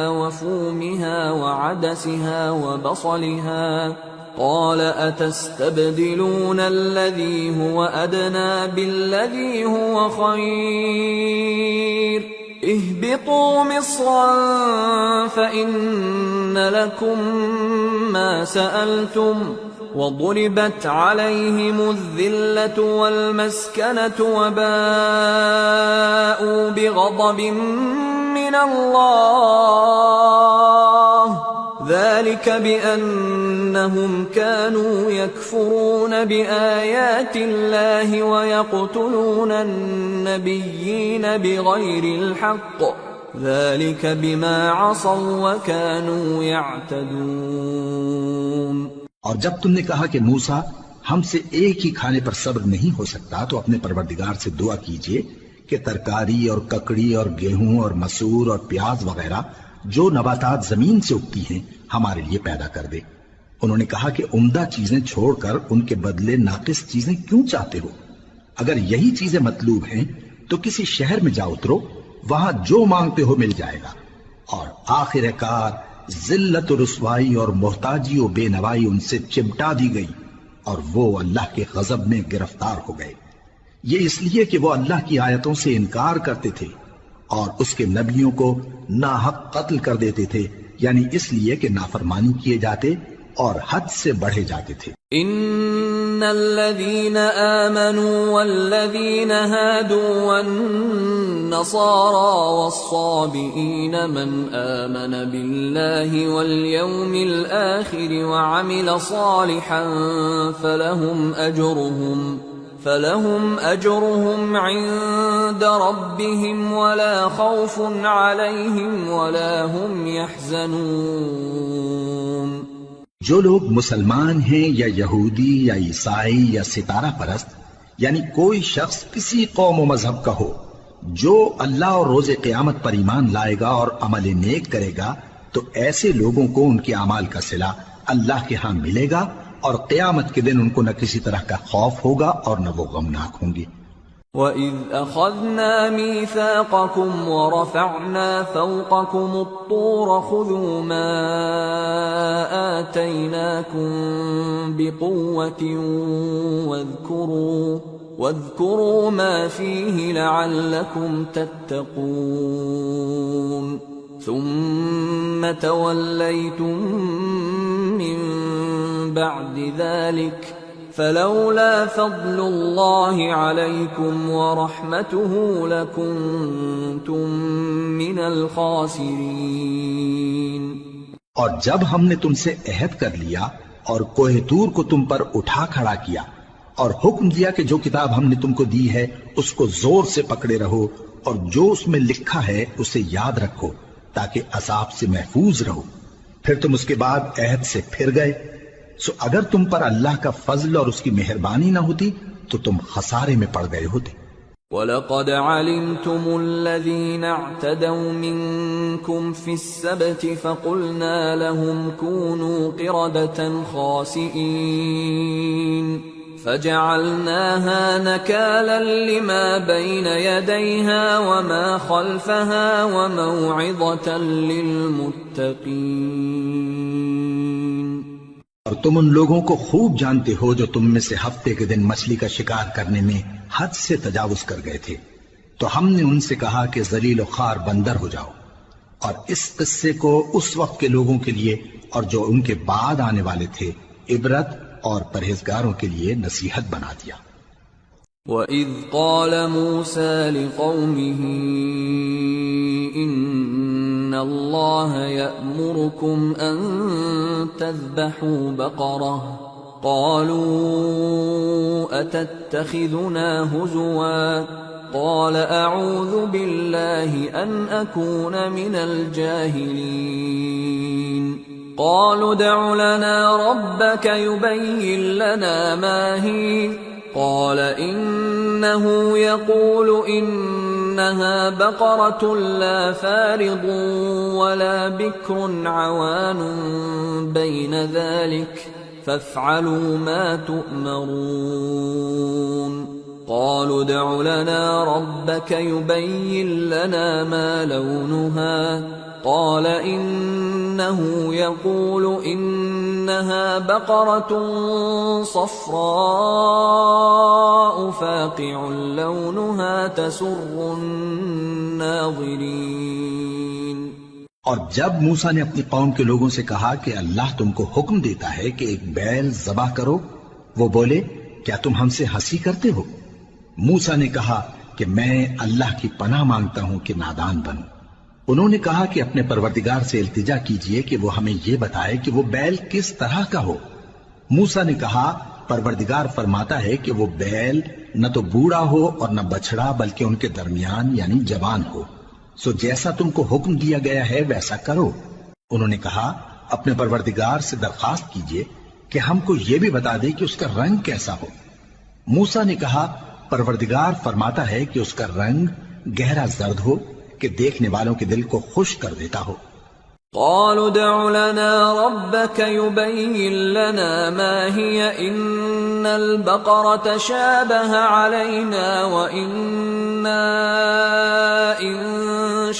وفومها وعدسها وبصلها قال أتستبدلون الذي هو أدنى بالذي هو خير اهبطوا مصرا فإن لكم ما سألتم وضربت عليهم الذلة والمسكنة وباءوا بغضب من الله ذلك بأنهم كانوا يكفرون بآيات الله ويقتلون النبيين بغير الحق ذلك بما عصوا وكانوا يعتدون۔ اور جب تم نے کہا کہ موسیٰ ہم سے ایک ہی کھانے پر صبر نہیں ہو سکتا تو اپنے پروردگار سے دعا کیجئے کہ ترکاری اور ککڑی اور گیہوں اور مسور اور پیاز وغیرہ جو نباتات زمین سے اگتی ہیں ہمارے لیے پیدا کر دے۔ انہوں نے کہا کہ عمدہ چیزیں چھوڑ کر ان کے بدلے ناقص چیزیں کیوں چاہتے ہو؟ اگر یہی چیزیں مطلوب ہیں تو کسی شہر میں جا اترو، وہاں جو مانگتے ہو مل جائے گا، اور آخر کار ذلت و رسوائی اور محتاجی و بے نوائی ان سے چمٹا دی گئی اور وہ اللہ کے غضب میں گرفتار ہو گئے، یہ اس لیے کہ وہ اللہ کی آیتوں سے انکار کرتے تھے اور اس کے نبیوں کو ناحق قتل کر دیتے تھے، یعنی اس لیے کہ نافرمانی کیے جاتے اور حد سے بڑھے جاتے تھے۔ ان الذين آمنوا والذين هادوا والنصارى والصابئين من آمن بالله واليوم الآخر وعمل صالحا فلهم أجرهم عند ربهم ولا خوف عليهم ولا هم يحزنون۔ جو لوگ مسلمان ہیں یا یہودی یا عیسائی یا ستارہ پرست، یعنی کوئی شخص کسی قوم و مذہب کا ہو، جو اللہ اور روز قیامت پر ایمان لائے گا اور عمل نیک کرے گا تو ایسے لوگوں کو ان کے اعمال کا صلہ اللہ کے ہاں ملے گا اور قیامت کے دن ان کو نہ کسی طرح کا خوف ہوگا اور نہ وہ غمناک ہوں گے۔ وَإِذْ أَخَذْنَا مِيثَاقَكُمْ وَرَفَعْنَا فَوْقَكُمُ الطُّورَ خُذُوا مَا آتَيْنَاكُمْ بِقُوَّةٍ وَاذْكُرُوا مَا فِيهِ لَعَلَّكُمْ تَتَّقُونَ ثُمَّ تَوَلَّيْتُمْ مِنْ بَعْدِ ذَلِكَ فلولا فضل اللہ علیکم ورحمتہ لکنتم من الخاسرین۔ اور جب ہم نے تم سے عہد کر لیا اور کوہ طور کو تم پر اٹھا کھڑا کیا اور حکم دیا کہ جو کتاب ہم نے تم کو دی ہے اس کو زور سے پکڑے رہو اور جو اس میں لکھا ہے اسے یاد رکھو تاکہ عذاب سے محفوظ رہو، پھر تم اس کے بعد عہد سے پھر گئے، سو اگر تم پر اللہ کا فضل اور اس کی مہربانی نہ ہوتی تو تم خسارے میں پڑ گئے ہوتے۔ وَلَقَدْ عَلِمْتُمُ الَّذِينَ اعْتَدَوْا مِنْكُمْ فِي السَّبْتِ فَقُلْنَا لَهُمْ كُونُوا قِرَدَةً خَاسِئِينَ فَجَعَلْنَاهَا نَكَالًا لِمَا بَيْنَ يَدَيْهَا وَمَا خَلْفَهَا وَمَوْعِظَةً لِلْمُتَّقِينَ۔ اور تم ان لوگوں کو خوب جانتے ہو جو تم میں سے ہفتے کے دن مچھلی کا شکار کرنے میں حد سے تجاوز کر گئے تھے، تو ہم نے ان سے کہا کہ ذلیل و خوار بندر ہو جاؤ، اور اس قصے کو اس وقت کے لوگوں کے لیے اور جو ان کے بعد آنے والے تھے عبرت اور پرہیزگاروں کے لیے نصیحت بنا دیا۔ وَإِذْ قَالَ مُوسَى لِقَوْمِهِ إِنَّ اللَّهَ يَأْمُرُكُمْ أَن تَذْبَحُوا بَقَرَةً قَالُوا أَتَتَّخِذُنَا هُزُوًا قَالَ أَعُوذُ بِاللَّهِ أَنْ أَكُونَ مِنَ الْجَاهِلِينَ قَالُوا ادْعُ لَنَا رَبَّكَ يُبَيِّن لَّنَا مَا هِيَ قال إنه يقول إنها بقرة لا فارض ولا بكر عوان بين ذلك فافعلوا ما تؤمرون قالوا ادع لنا ربك يبين لنا ما لونها قال إنه يقول إنها بقرة صفراء فاقع لونها تسر الناظرين۔ اور جب موسیٰ نے اپنی قوم کے لوگوں سے کہا کہ اللہ تم کو حکم دیتا ہے کہ ایک بیل ذبح کرو، وہ بولے کیا تم ہم سے ہنسی کرتے ہو؟ موسیٰ نے کہا کہ میں اللہ کی پناہ مانگتا ہوں کہ نادان بنوں۔ انہوں نے کہا کہ اپنے پروردگار سے التجا کیجئے کہ وہ ہمیں یہ بتائے کہ وہ بیل کس طرح کا ہو۔ موسیٰ نے کہا پروردگار فرماتا ہے کہ وہ بیل نہ تو بوڑھا ہو اور نہ بچڑا بلکہ ان کے درمیان یعنی جوان ہو، سو جیسا تم کو حکم دیا گیا ہے ویسا کرو۔ انہوں نے کہا اپنے پروردگار سے درخواست کیجئے کہ ہم کو یہ بھی بتا دے کہ اس کا رنگ کیسا ہو۔ موسیٰ نے کہا پروردگار فرماتا ہے کہ اس کا رنگ گہرا زرد ہو کہ دیکھنے والوں کے دل کو خوش کر دیتا ہو۔ قالوا ادع لنا ربك يبين لنا ما هي إن البقرة شابه علينا وإنا إن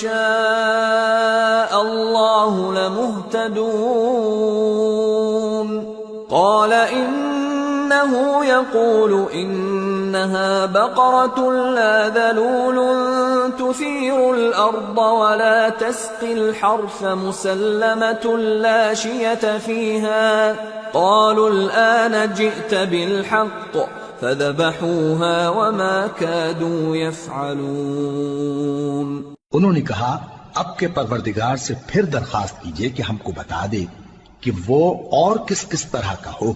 شاء مهتدون قال إنه يقول إنها بقرة لا ذلول تثير الأرض ولا تسقي الحرث مسلمة لا شية فيها قالوا الآن جئت بالحق فذبحوها وما كادوا يفعلون. انہوں نے کہا اب کے پروردگار سے پھر درخواست کیجئے کہ ہم کو بتا دے کہ وہ اور کس کس طرح کا ہو،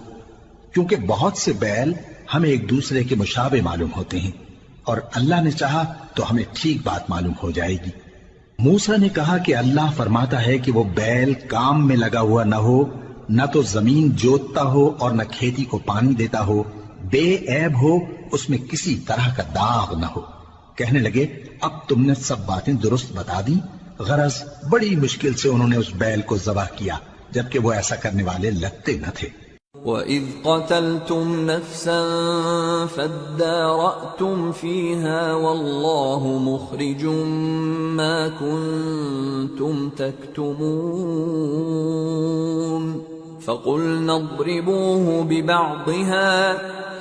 کیونکہ بہت سے بیل ہمیں ایک دوسرے کے مشابہ معلوم ہوتے ہیں، اور اللہ نے چاہا تو ہمیں ٹھیک بات معلوم ہو جائے گی. موسیٰ نے کہا کہ اللہ فرماتا ہے کہ وہ بیل کام میں لگا ہوا نہ ہو، نہ تو زمین جوتتا ہو اور نہ کھیتی کو پانی دیتا ہو، بے عیب ہو، اس میں کسی طرح کا داغ نہ ہو. کہنے لگے اب تم نے سب باتیں درست بتا دی. غرض بڑی مشکل سے انہوں نے اس بیل کو ذبح کیا، جبکہ وہ ایسا کرنے والے لگتے نہ تھے. وَإِذْ قَتَلْتُمْ نَفْسًا فَادَّارَأْتُمْ فِيهَا وَاللَّهُ مُخْرِجٌ مَا كُنْتُمْ تَكْتُمُونَ فَقُلْنَا اضْرِبُوهُ بِبَعْضِهَا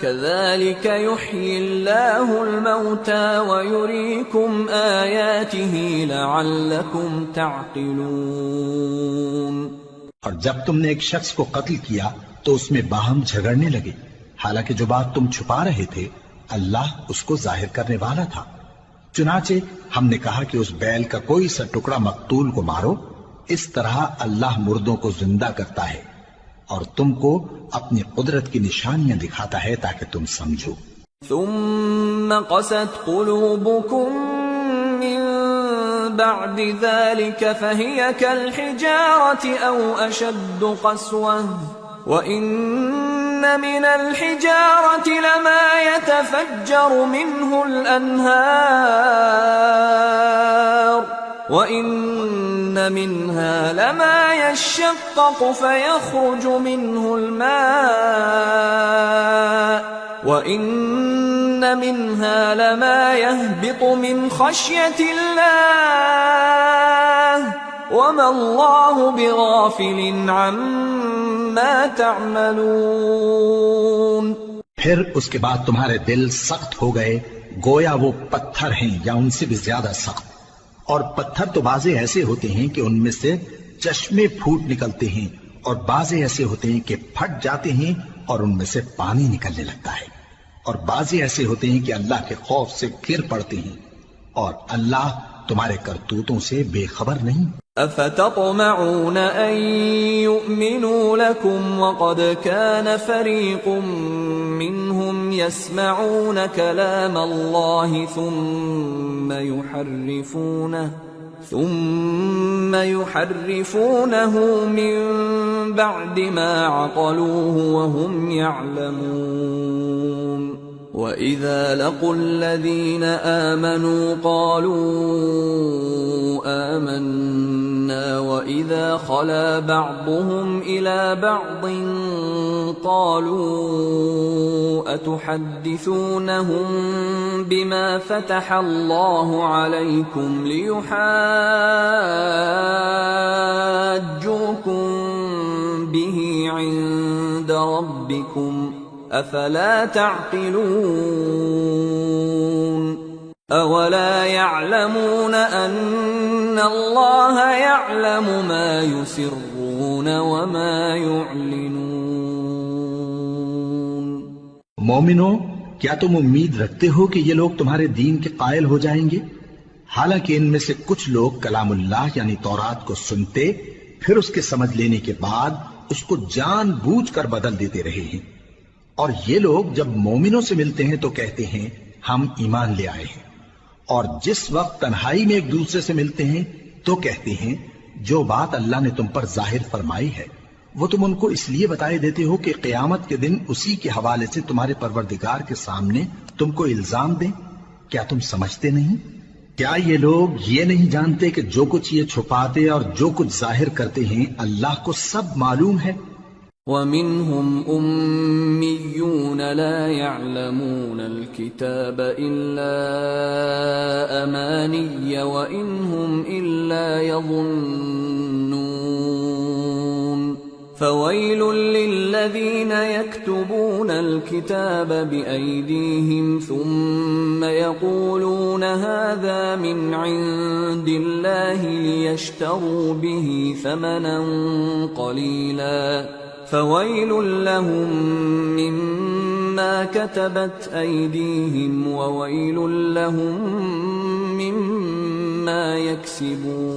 كَذَلِكَ يُحْيِي اللَّهُ الْمَوْتَى وَيُرِيكُمْ آيَاتِهِ لَعَلَّكُمْ تَعْقِلُونَ. اور جب تم نے ایک شخص کو قتل کیا تو اس میں باہم جھگڑنے لگے، حالانکہ جو بات تم چھپا رہے تھے اللہ اس کو ظاہر کرنے والا تھا. چنانچہ ہم نے کہا کہ اس بیل کا کوئی سا ٹکڑا مقتول کو مارو، اس طرح اللہ مردوں کو زندہ کرتا ہے اور تم کو اپنی قدرت کی نشانیاں دکھاتا ہے تاکہ تم سمجھو. ثم قست قلوبكم من بعد ذلك فهي كالحجارة أو أشد قسوة وإن من الحجارة لما يتفجر منه الأنهار وإن منها لما يشقق فيخرج منه الماء وَإِنَّ مِنْهَا لَمَا يَهْبِطُ مِنْ خَشْيَةِ اللَّهِ وَمَا اللَّهُ بِغَافِلٍ عَمَّا تَعْمَلُونَ. پھر اس کے بعد تمہارے دل سخت ہو گئے گویا وہ پتھر ہیں یا ان سے بھی زیادہ سخت. اور پتھر تو بعضے ایسے ہوتے ہیں کہ ان میں سے چشمے پھوٹ نکلتے ہیں، اور بعضے ایسے ہوتے ہیں کہ پھٹ جاتے ہیں اور ان میں سے پانی نکلنے لگتا ہے، اور بعضے ایسے ہوتے ہیں کہ اللہ کے خوف سے گر پڑتے ہیں، اور اللہ تمہارے کرتوتوں سے بے خبر نہیں. أفتطمعون أن يؤمنوا لكم وقد كان فريق منهم يسمعون كلام الله ثم يحرفونه من بعد ما عقلوه وهم يعلمون. وَإِذَا لَقُوا الَّذِينَ آمَنُوا قَالُوا آمَنَّا وَإِذَا خَلَا بَعْضُهُمْ إِلَى بَعْضٍ قَالُوا أَتُحَدِّثُونَهُم بِمَا فَتَحَ اللَّهُ عَلَيْكُمْ لِيُحَاجُّوكُم بِهِ عِندَ رَبِّكُمْ افلا تعقلون. اولا يعلمون ان الله يعلم ما يسرون وما يعلنون. مومنو، کیا تم امید رکھتے ہو کہ یہ لوگ تمہارے دین کے قائل ہو جائیں گے؟ حالانکہ ان میں سے کچھ لوگ کلام اللہ یعنی تورات کو سنتے پھر اس کے سمجھ لینے کے بعد اس کو جان بوجھ کر بدل دیتے رہے ہیں. اور یہ لوگ جب مومنوں سے ملتے ہیں تو کہتے ہیں ہم ایمان لے آئے ہیں، اور جس وقت تنہائی میں ایک دوسرے سے ملتے ہیں تو کہتے ہیں جو بات اللہ نے تم پر ظاہر فرمائی ہے وہ تم ان کو اس لیے بتائے دیتے ہو کہ قیامت کے دن اسی کے حوالے سے تمہارے پروردگار کے سامنے تم کو الزام دیں. کیا تم سمجھتے نہیں؟ کیا یہ لوگ یہ نہیں جانتے کہ جو کچھ یہ چھپاتے اور جو کچھ ظاہر کرتے ہیں اللہ کو سب معلوم ہے؟ وَمِنْهُمْ أُمِّيُّونَ لَا يَعْلَمُونَ الْكِتَابَ إِلَّا أَمَانِيَّ وَإِنْ هُمْ إِلَّا يَظُنُّونَ. فويل للذين يكتبون الكتاب بأيديهم ثم يقولون هذا من عند الله ليشتروا به ثمنا قليلا فويل لهم مما كتبت أيديهم وويل لهم مما يكسبون۔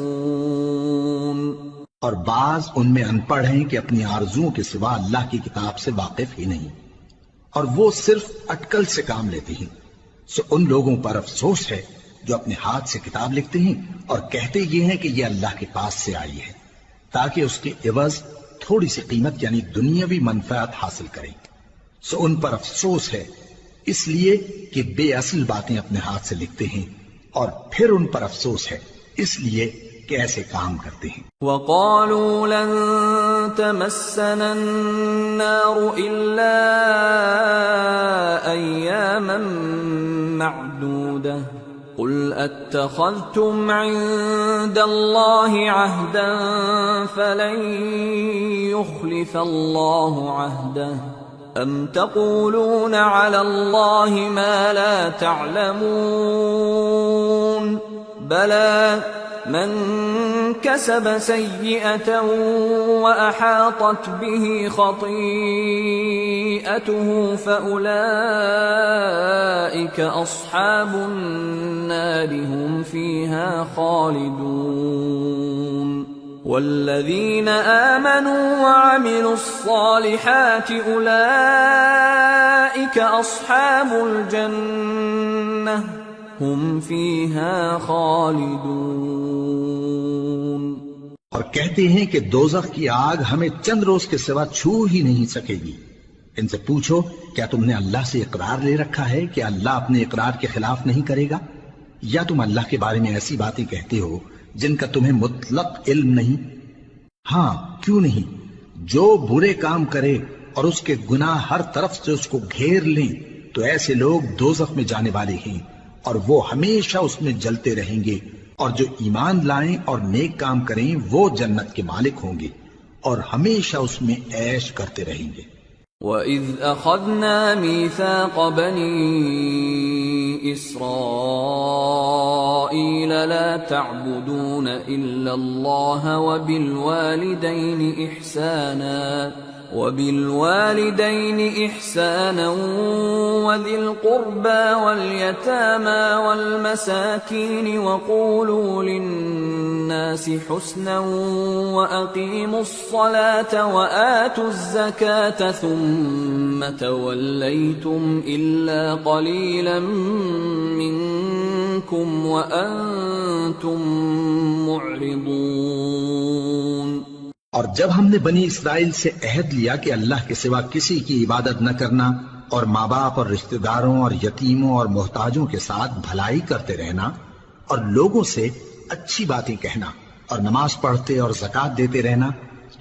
اور بعض ان میں ان پڑھ ہیں کہ اپنی آرزوؤں کے سوا اللہ کی کتاب سے واقف ہی نہیں، اور وہ صرف اٹکل سے کام لیتے ہیں۔ سو ان لوگوں پر افسوس ہے جو اپنے ہاتھ سے کتاب لکھتے ہیں اور کہتے یہ ہیں کہ یہ اللہ کے پاس سے آئی ہے، تاکہ اس کے عوض تھوڑی سی قیمت یعنی دنیاوی منفعت حاصل کریں۔ سو ان پر افسوس ہے اس لیے کہ بے اصل باتیں اپنے ہاتھ سے لکھتے ہیں، اور پھر ان پر افسوس ہے اس لیے کہ ایسے کام کرتے ہیں۔ وَقَالُوا لَن تَمَسَّنَا النَّارُ إِلَّا أَيَّامًا مَّعْدُودَةً قُلْ أَتَّخَذْتُمْ عِندَ اللَّهِ عَهْدًا فَلَن يُخْلِفَ اللَّهُ عَهْدَهُ أَمْ تَقُولُونَ عَلَى اللَّهِ مَا لَا تَعْلَمُونَ بَلَى من كسب سيئة وأحاطت به خطيئته فأولئك أصحاب النار هم فيها خالدون والذين آمنوا وعملوا الصالحات أولئك أصحاب الجنة ہم فیہا خالدون۔ اور کہتے ہیں کہ دوزخ کی آگ ہمیں چند روز کے سوا چھو ہی نہیں سکے گی۔ ان سے پوچھو کیا تم نے اللہ سے اقرار لے رکھا ہے کہ اللہ اپنے اقرار کے خلاف نہیں کرے گا، یا تم اللہ کے بارے میں ایسی باتیں کہتے ہو جن کا تمہیں مطلق علم نہیں؟ ہاں کیوں نہیں، جو برے کام کرے اور اس کے گناہ ہر طرف سے اس کو گھیر لیں تو ایسے لوگ دوزخ میں جانے والے ہیں، اور وہ ہمیشہ اس میں جلتے رہیں گے، اور جو ایمان لائیں اور نیک کام کریں وہ جنت کے مالک ہوں گے اور ہمیشہ اس میں عیش کرتے رہیں گے۔ وَإِذْ أَخَذْنَا مِيثَاقَ بَنِي إِسْرَائِيلَ لَا تَعْبُدُونَ إِلَّا اللَّهَ وَبِالْوَالِدَيْنِ إِحْسَانًا وَذِي الْقُرْبَى وَالْيَتَامَى وَالْمَسَاكِينِ وَقُولُوا لِلنَّاسِ حُسْنًا وَأَقِيمُوا الصَّلَاةَ وَآتُوا الزَّكَاةَ ثُمَّ تَوَلَّيْتُمْ إِلَّا قَلِيلًا مِّنكُمْ وَأَنتُمْ مُعْرِضُونَ۔ اور جب ہم نے بنی اسرائیل سے عہد لیا کہ اللہ کے سوا کسی کی عبادت نہ کرنا، اور ماں باپ اور رشتہ داروں اور یتیموں اور محتاجوں کے ساتھ بھلائی کرتے رہنا، اور لوگوں سے اچھی باتیں کہنا، اور نماز پڑھتے اور زکوٰۃ دیتے رہنا،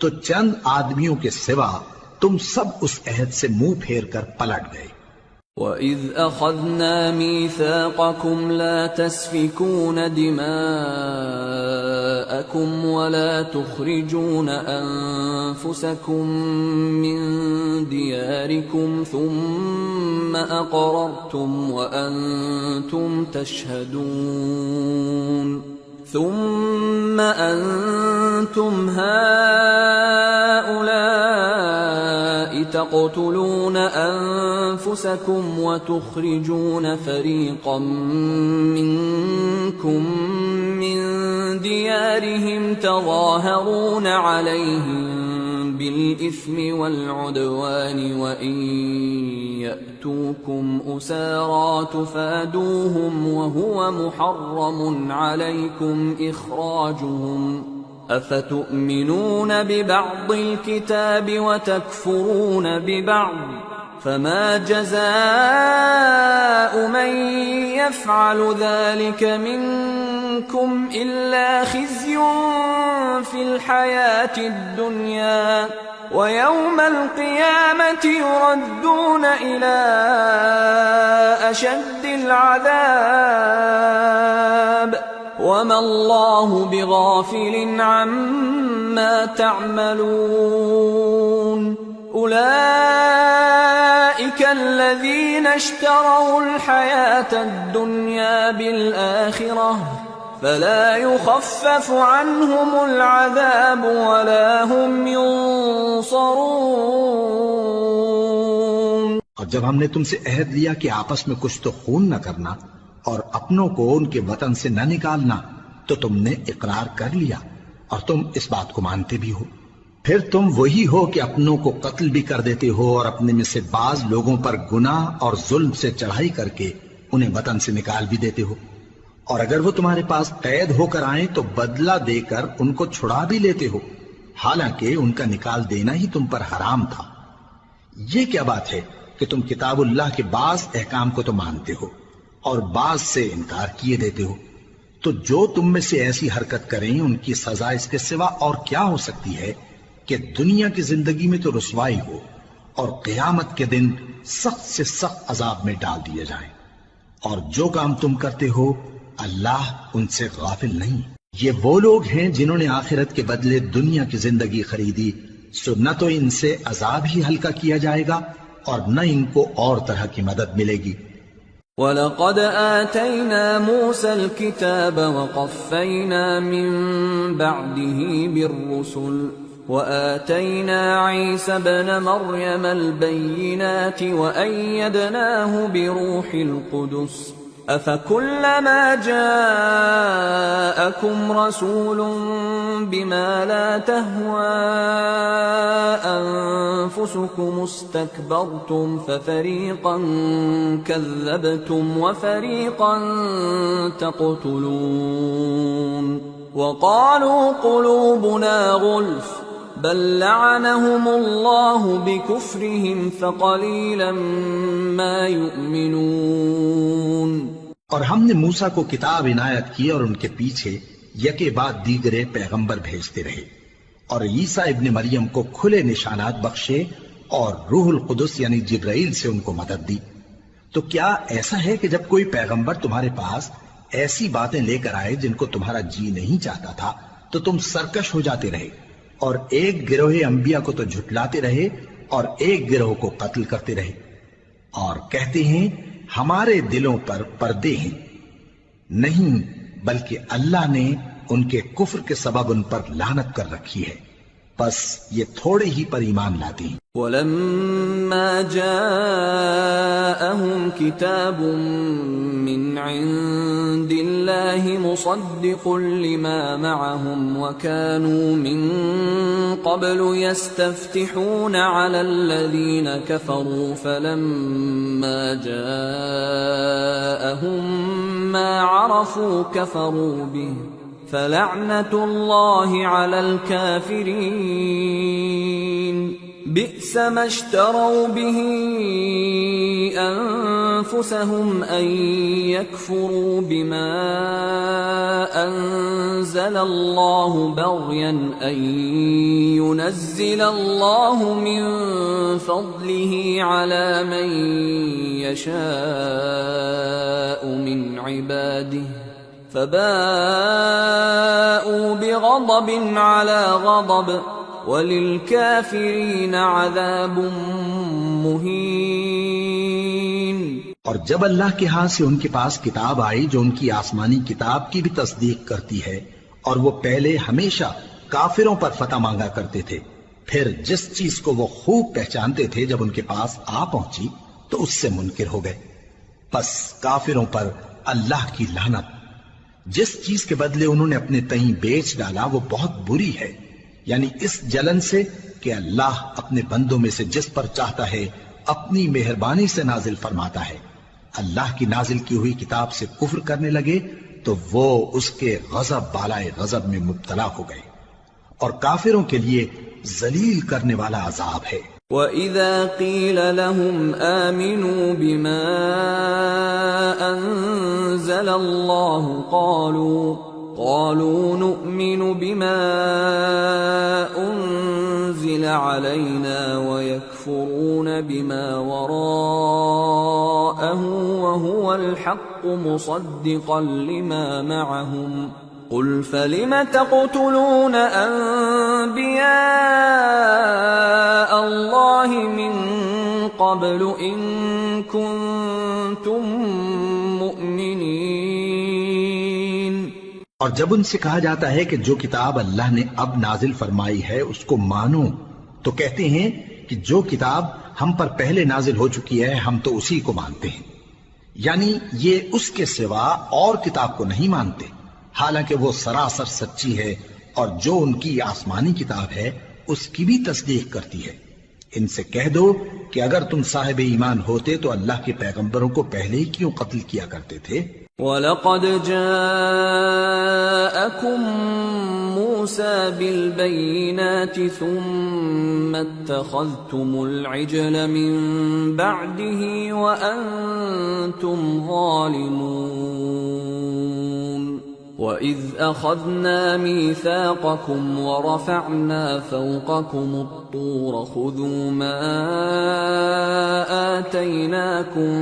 تو چند آدمیوں کے سوا تم سب اس عہد سے منہ پھیر کر پلٹ گئے۔ وَإِذْ أَخَذْنَا مِيثَاقَكُمْ لَا تَسْفِكُونَ دِمَاءَكُمْ وَلَا تُخْرِجُونَ أَنفُسَكُمْ مِنْ دِيَارِكُمْ ثُمَّ أَقْرَرْتُمْ وَأَنْتُمْ تَشْهَدُونَ ثُمَّ أَنْتُمْ هَؤُلَاءِ تَقْتُلُونَ أَنفُسَكُمْ وَتُخْرِجُونَ فَرِيقًا مِّنكُمْ مِنْ دِيَارِهِمْ تَظَاهَرُونَ عَلَيْهِمْ بِالْإِثْمِ وَالْعُدْوَانِ وَإِنْ يَأْتُوكُمْ أُسَارَى تُفَادُوهُمْ وَهُوَ مُحَرَّمٌ عَلَيْكُمْ إِخْرَاجُهُمْ أَفَتُؤْمِنُونَ بِبَعْضِ الْكِتَابِ وَتَكْفُرُونَ بِبَعْضٍ فَمَا جَزَاءُ مَنْ يَفْعَلُ ذَلِكَ مِنْكُمْ إِلَّا خِزْيٌ فِي الْحَيَاةِ الدُّنْيَا وَيَوْمَ الْقِيَامَةِ يُرَدُّونَ إِلَى أَشَدِّ الْعَذَابِ وما الله بغافل عما تعملون أولئك الذين اشتروا الحياة الدنيا بالآخرة فلا يخفف عنهم العذاب ولا هم ينصرون۔ اور جب ہم نے تم سے عہد لیا کہ آپس میں کچھ تو خون نہ کرنا اور اپنوں کو ان کے وطن سے نہ نکالنا، تو تم نے اقرار کر لیا اور تم اس بات کو مانتے بھی ہو۔ پھر تم وہی ہو کہ اپنوں کو قتل بھی کر دیتے ہو اور اپنے میں سے بعض لوگوں پر گناہ اور ظلم سے چڑھائی کر کے انہیں وطن سے نکال بھی دیتے ہو، اور اگر وہ تمہارے پاس قید ہو کر آئیں تو بدلہ دے کر ان کو چھڑا بھی لیتے ہو، حالانکہ ان کا نکال دینا ہی تم پر حرام تھا۔ یہ کیا بات ہے کہ تم کتاب اللہ کے بعض احکام کو تو مانتے ہو اور بعض سے انکار کیے دیتے ہو؟ تو جو تم میں سے ایسی حرکت کریں ان کی سزا اس کے سوا اور کیا ہو سکتی ہے کہ دنیا کی زندگی میں تو رسوائی ہو اور قیامت کے دن سخت سے سخت عذاب میں ڈال دیے جائیں۔ اور جو کام تم کرتے ہو اللہ ان سے غافل نہیں۔ یہ وہ لوگ ہیں جنہوں نے آخرت کے بدلے دنیا کی زندگی خریدی، سو نہ تو ان سے عذاب ہی ہلکا کیا جائے گا اور نہ ان کو اور طرح کی مدد ملے گی۔ وَلَقَدْ آتَيْنَا مُوسَى الْكِتَابَ وَقَفَّيْنَا مِن بَعْدِهِ بِالرُّسُلِ وَآتَيْنَا عِيسَى ابْنَ مَرْيَمَ الْبَيِّنَاتِ وَأَيَّدْنَاهُ بِرُوحِ الْقُدُسِ أَفَكُلَّمَا جَاءَكُمْ رَسُولٌ بِمَا لَا تَهْوَى أَنفُسُكُمُ اسْتَكْبَرْتُمْ فَفَرِيقًا كَذَّبْتُمْ وَفَرِيقًا تَقْتُلُونَ وَقَالُوا قُلُوبُنَا غُلْفٌ بَل لَّعَنَهُمُ اللَّهُ بِكُفْرِهِمْ فَقَلِيلًا مَّا يُؤْمِنُونَ۔ اور ہم نے موسیٰ کو کتاب عنایت کی اور ان کے پیچھے یکے بعد دیگرے پیغمبر بھیجتے رہے، اور عیسیٰ ابن مریم کو کھلے نشانات بخشے اور روح القدس یعنی جبرائیل سے ان کو مدد دی۔ تو کیا ایسا ہے کہ جب کوئی پیغمبر تمہارے پاس ایسی باتیں لے کر آئے جن کو تمہارا جی نہیں چاہتا تھا تو تم سرکش ہو جاتے رہے، اور ایک گروہ انبیاء کو تو جھٹلاتے رہے اور ایک گروہ کو قتل کرتے رہے، اور کہتے ہیں ہمارے دلوں پر پردے ہیں؟ نہیں، بلکہ اللہ نے ان کے کفر کے سبب ان پر لعنت کر رکھی ہے، پس یہ تھوڑے ہی پر ایمان لاتے ہیں۔ وَلَمَّا جَاءَهُمْ كِتَابٌ مِّنْ عِندِ اللَّهِ مُصَدِّقٌ لِّمَا مَعَهُمْ وَكَانُوا مِن قَبْلُ يَسْتَفْتِحُونَ عَلَى الَّذِينَ كَفَرُوا فَلَمَّا جَاءَهُم مَّا عَرَفُوا كَفَرُوا بِهِ فَلَعْنَةُ اللَّهِ عَلَى الْكَافِرِينَ بِئْسَ مَا اشْتَرَوْا بِهِ أَنفُسَهُمْ أَن يَكْفُرُوا بِمَا أَنزَلَ اللَّهُ بَغْيًا أَن يُنَزِّلَ اللَّهُ مِن فَضْلِهِ عَلَى مَن يَشَاءُ مِنْ عِبَادِهِ فَبَاءُوا بِغَضَبٍ عَلَى غَضَبٍ وَلِلْكَافِرِينَ عَذَابٌ مُّهِينٌ۔ اور جب اللہ کے ہاں سے ان کے پاس کتاب آئی جو ان کی آسمانی کتاب کی بھی تصدیق کرتی ہے، اور وہ پہلے ہمیشہ کافروں پر فتح مانگا کرتے تھے، پھر جس چیز کو وہ خوب پہچانتے تھے جب ان کے پاس آ پہنچی تو اس سے منکر ہو گئے، پس کافروں پر اللہ کی لعنت۔ جس چیز کے بدلے انہوں نے اپنے تئیں بیچ ڈالا وہ بہت بری ہے، یعنی اس جلن سے کہ اللہ اپنے بندوں میں سے جس پر چاہتا ہے اپنی مہربانی سے نازل فرماتا ہے۔ اللہ کی نازل کی ہوئی کتاب سے کفر کرنے لگے تو وہ اس کے غضب بالائے غضب میں مبتلا ہو گئے، اور کافروں کے لیے ذلیل کرنے والا عذاب ہے۔ وَإِذَا قِيلَ لَهُمْ آمِنُوا بِمَا أَنزَلَ اللَّهُ قَالُوا نُؤْمِنُ بِمَا أُنزِلَ أنزل علينا ويكفرون بما وراءه وهو الحق مصدقا لما معهم قل فلم تقتلون أنبياء الله من قبل إن كنتم مؤمنين۔ اور جب ان سے کہا جاتا ہے کہ جو کتاب اللہ نے اب نازل فرمائی ہے اس کو مانو، تو کہتے ہیں کہ جو کتاب ہم پر پہلے نازل ہو چکی ہے ہم تو اسی کو مانتے ہیں، یعنی یہ اس کے سوا اور کتاب کو نہیں مانتے، حالانکہ وہ سراسر سچی ہے اور جو ان کی آسمانی کتاب ہے اس کی بھی تصدیق کرتی ہے۔ ان سے کہہ دو کہ اگر تم صاحب ایمان ہوتے تو اللہ کے پیغمبروں کو پہلے ہی کیوں قتل کیا کرتے تھے؟ وَلَقَدْ جَاءَكُمْ مُوسَى بِالْبَيِّنَاتِ ثُمَّ اتَّخَذْتُمُ الْعِجْلَ مِنْ بَعْدِهِ وَأَنْتُمْ ظَالِمُونَ وَإِذْ أَخَذْنَا مِيثَاقَكُمْ وَرَفَعْنَا فَوْقَكُمُ الطُّورَ خُذُوا مَا آتَيْنَاكُمْ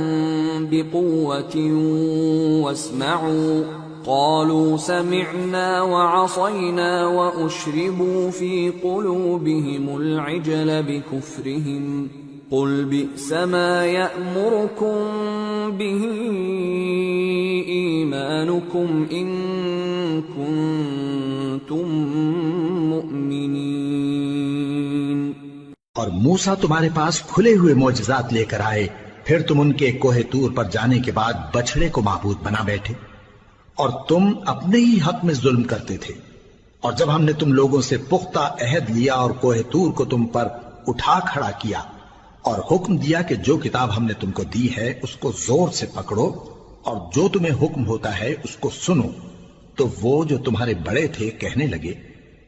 بِقُوَّةٍ وَاسْمَعُوا قَالُوا سَمِعْنَا وَعَصَيْنَا وَأُشْرِبُوا فِي قُلُوبِهِمُ الْعِجْلَ بِكُفْرِهِمْ قُلْ بِئْسَ مَا يَأْمُرُكُمْ بِهِ إِيمَانُكُمْ إِن كُنتُم مُّؤْمِنِينَ۔ اور موسیٰ تمہارے پاس کھلے ہوئے معجزات لے کر آئے، پھر تم ان کے کوہ طور پر جانے کے بعد بچڑے کو معبود بنا بیٹھے، اور تم اپنے ہی حق میں ظلم کرتے تھے۔ اور جب ہم نے تم لوگوں سے پختہ عہد لیا اور کوہ طور کو تم پر اٹھا کھڑا کیا اور حکم دیا کہ جو کتاب ہم نے تم کو دی ہے اس کو زور سے پکڑو اور جو تمہیں حکم ہوتا ہے اس کو سنو، تو وہ جو تمہارے بڑے تھے کہنے لگے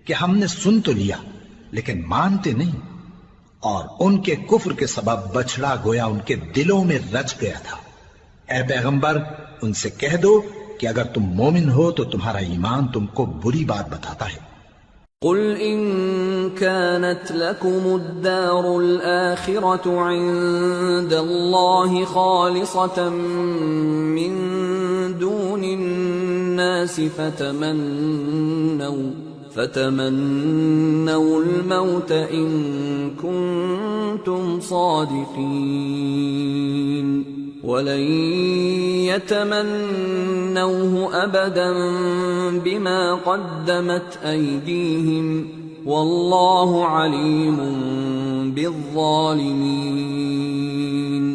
کہ ہم نے سن تو لیا لیکن مانتے نہیں، اور ان کے کفر کے سبب بچڑا گویا ان کے دلوں میں رچ گیا تھا۔ اے پیغمبر ان سے کہہ دو کہ اگر تم مومن ہو تو تمہارا ایمان تم کو بری بات بتاتا ہے۔ قل إن كانت لكم الدار الآخرة عند الله خالصة من دون الناس فتمنوا الموت إن كنتم صادقين ولن يتمنوه أبدا بما قدمت أيديهم والله عليم بالظالمين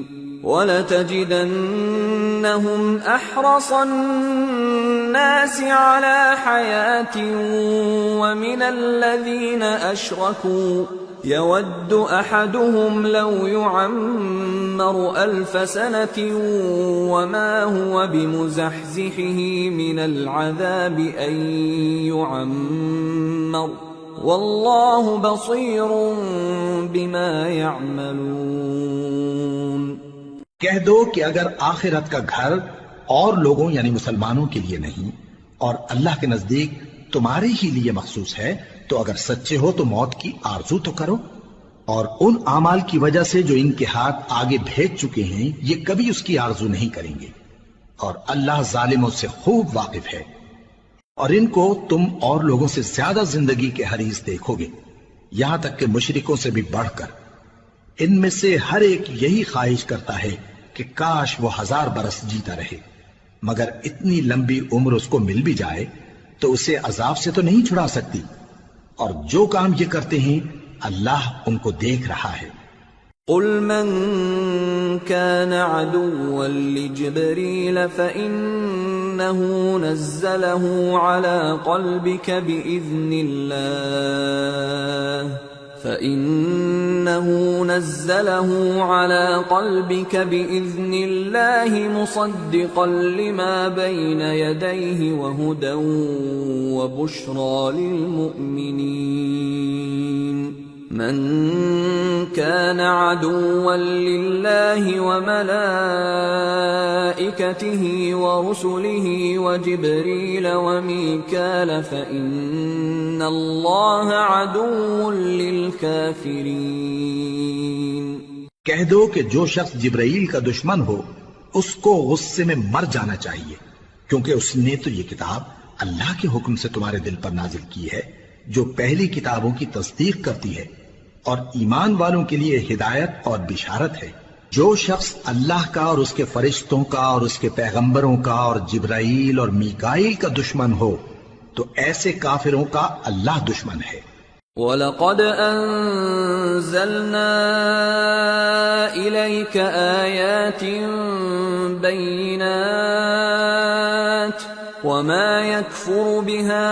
ولتجدنهم أحرص الناس على حياة ومن الذين أشركوا يود أحدهم لو يعمر 1000 سنة وما هو بمزحزحه من العذاب أن يعمر والله بصير بما يعملون۔ کہہ دو کہ اگر آخرت کا گھر اور لوگوں یعنی مسلمانوں کے لیے نہیں اور اللہ کے نزدیک تمہارے ہی لیے مخصوص ہے تو اگر سچے ہو تو موت کی آرزو تو کرو، اور ان اعمال کی وجہ سے جو ان کے ہاتھ آگے بھیج چکے ہیں یہ کبھی اس کی آرزو نہیں کریں گے، اور اللہ ظالموں سے خوب واقف ہے۔ اور ان کو تم اور لوگوں سے زیادہ زندگی کے حریص دیکھو گے، یہاں تک کہ مشرکوں سے بھی بڑھ کر۔ ان میں سے ہر ایک یہی خواہش کرتا ہے کہ کاش وہ 1000 برس جیتا رہے، مگر اتنی لمبی عمر اس کو مل بھی جائے تو اسے عذاب سے تو نہیں چھڑا سکتی، اور جو کام یہ کرتے ہیں اللہ ان کو دیکھ رہا ہے۔ قل من كان عدوا لجبريل فإنه نزله على قلبك بإذن الله مصدقا لما بين يديه وهدى وبشرى للمؤمنين۔ من كان عدوا لله وملائكته ورسله وجبريل وميكال فإن الله عدو للكافرين۔ کہہ دو کہ جو شخص جبرائیل کا دشمن ہو اس کو غصے میں مر جانا چاہیے، کیونکہ اس نے تو یہ کتاب اللہ کے حکم سے تمہارے دل پر نازل کی ہے جو پہلی کتابوں کی تصدیق کرتی ہے اور ایمان والوں کے لیے ہدایت اور بشارت ہے۔ جو شخص اللہ کا اور اس کے فرشتوں کا اور اس کے پیغمبروں کا اور جبرائیل اور میکائیل کا دشمن ہو تو ایسے کافروں کا اللہ دشمن ہے۔ وَلَقَدْ أَنزَلْنَا إِلَيْكَ آيَاتٍ بَيِّنَاتٍ وَمَا يَكْفُرُ بِهَا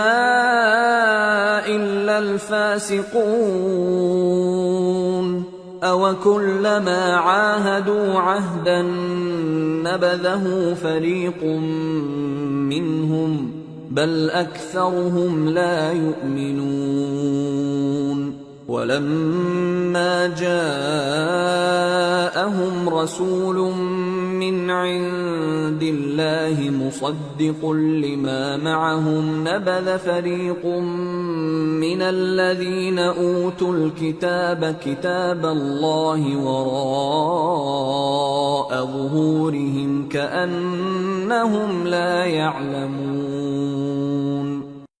إِلَّا الْفَاسِقُونَ أَوَكُلَّمَا عَاهَدُوا عَهْدًا نَبَذَهُ فَرِيقٌ مِّنْهُمْ بل أكثرهم لا يؤمنون۔ ولما جاءهم رسول من عند الله مصدق لما معهم نبذ فريق من الذين أوتوا الكتاب كتاب الله وراء ظهورهم كأنهم لا يعلمون۔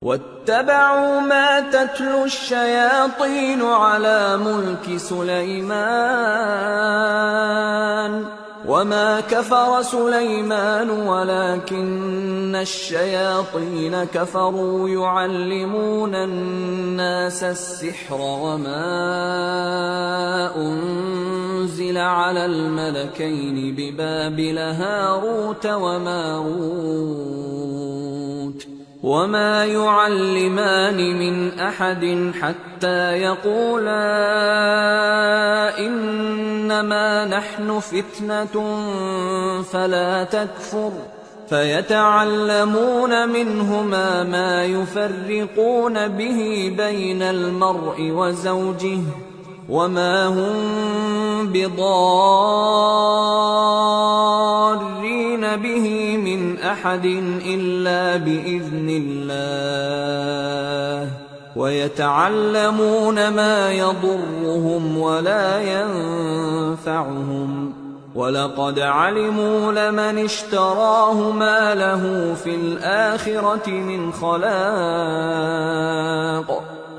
واتبعوا ما تتلو الشياطين على ملك سليمان وما كفر سليمان ولكن الشياطين كفروا يعلمون الناس السحر وما أنزل على الملكين ببابل هاروت وماروت وما يعلمان من أحد حتى يقولا إنما نحن فتنة فلا تكفر فيتعلمون منهما ما يفرقون به بين المرء وزوجه وما هم بضارين به من أحد إلا بإذن الله ويتعلمون ما يضرهم ولا ينفعهم وَلَقَدْ عَلِمُوا لَمَنِ اشْتَرَاهُ مَا لَهُ فِي الْآخِرَةِ مِنْ خَلَاقٍ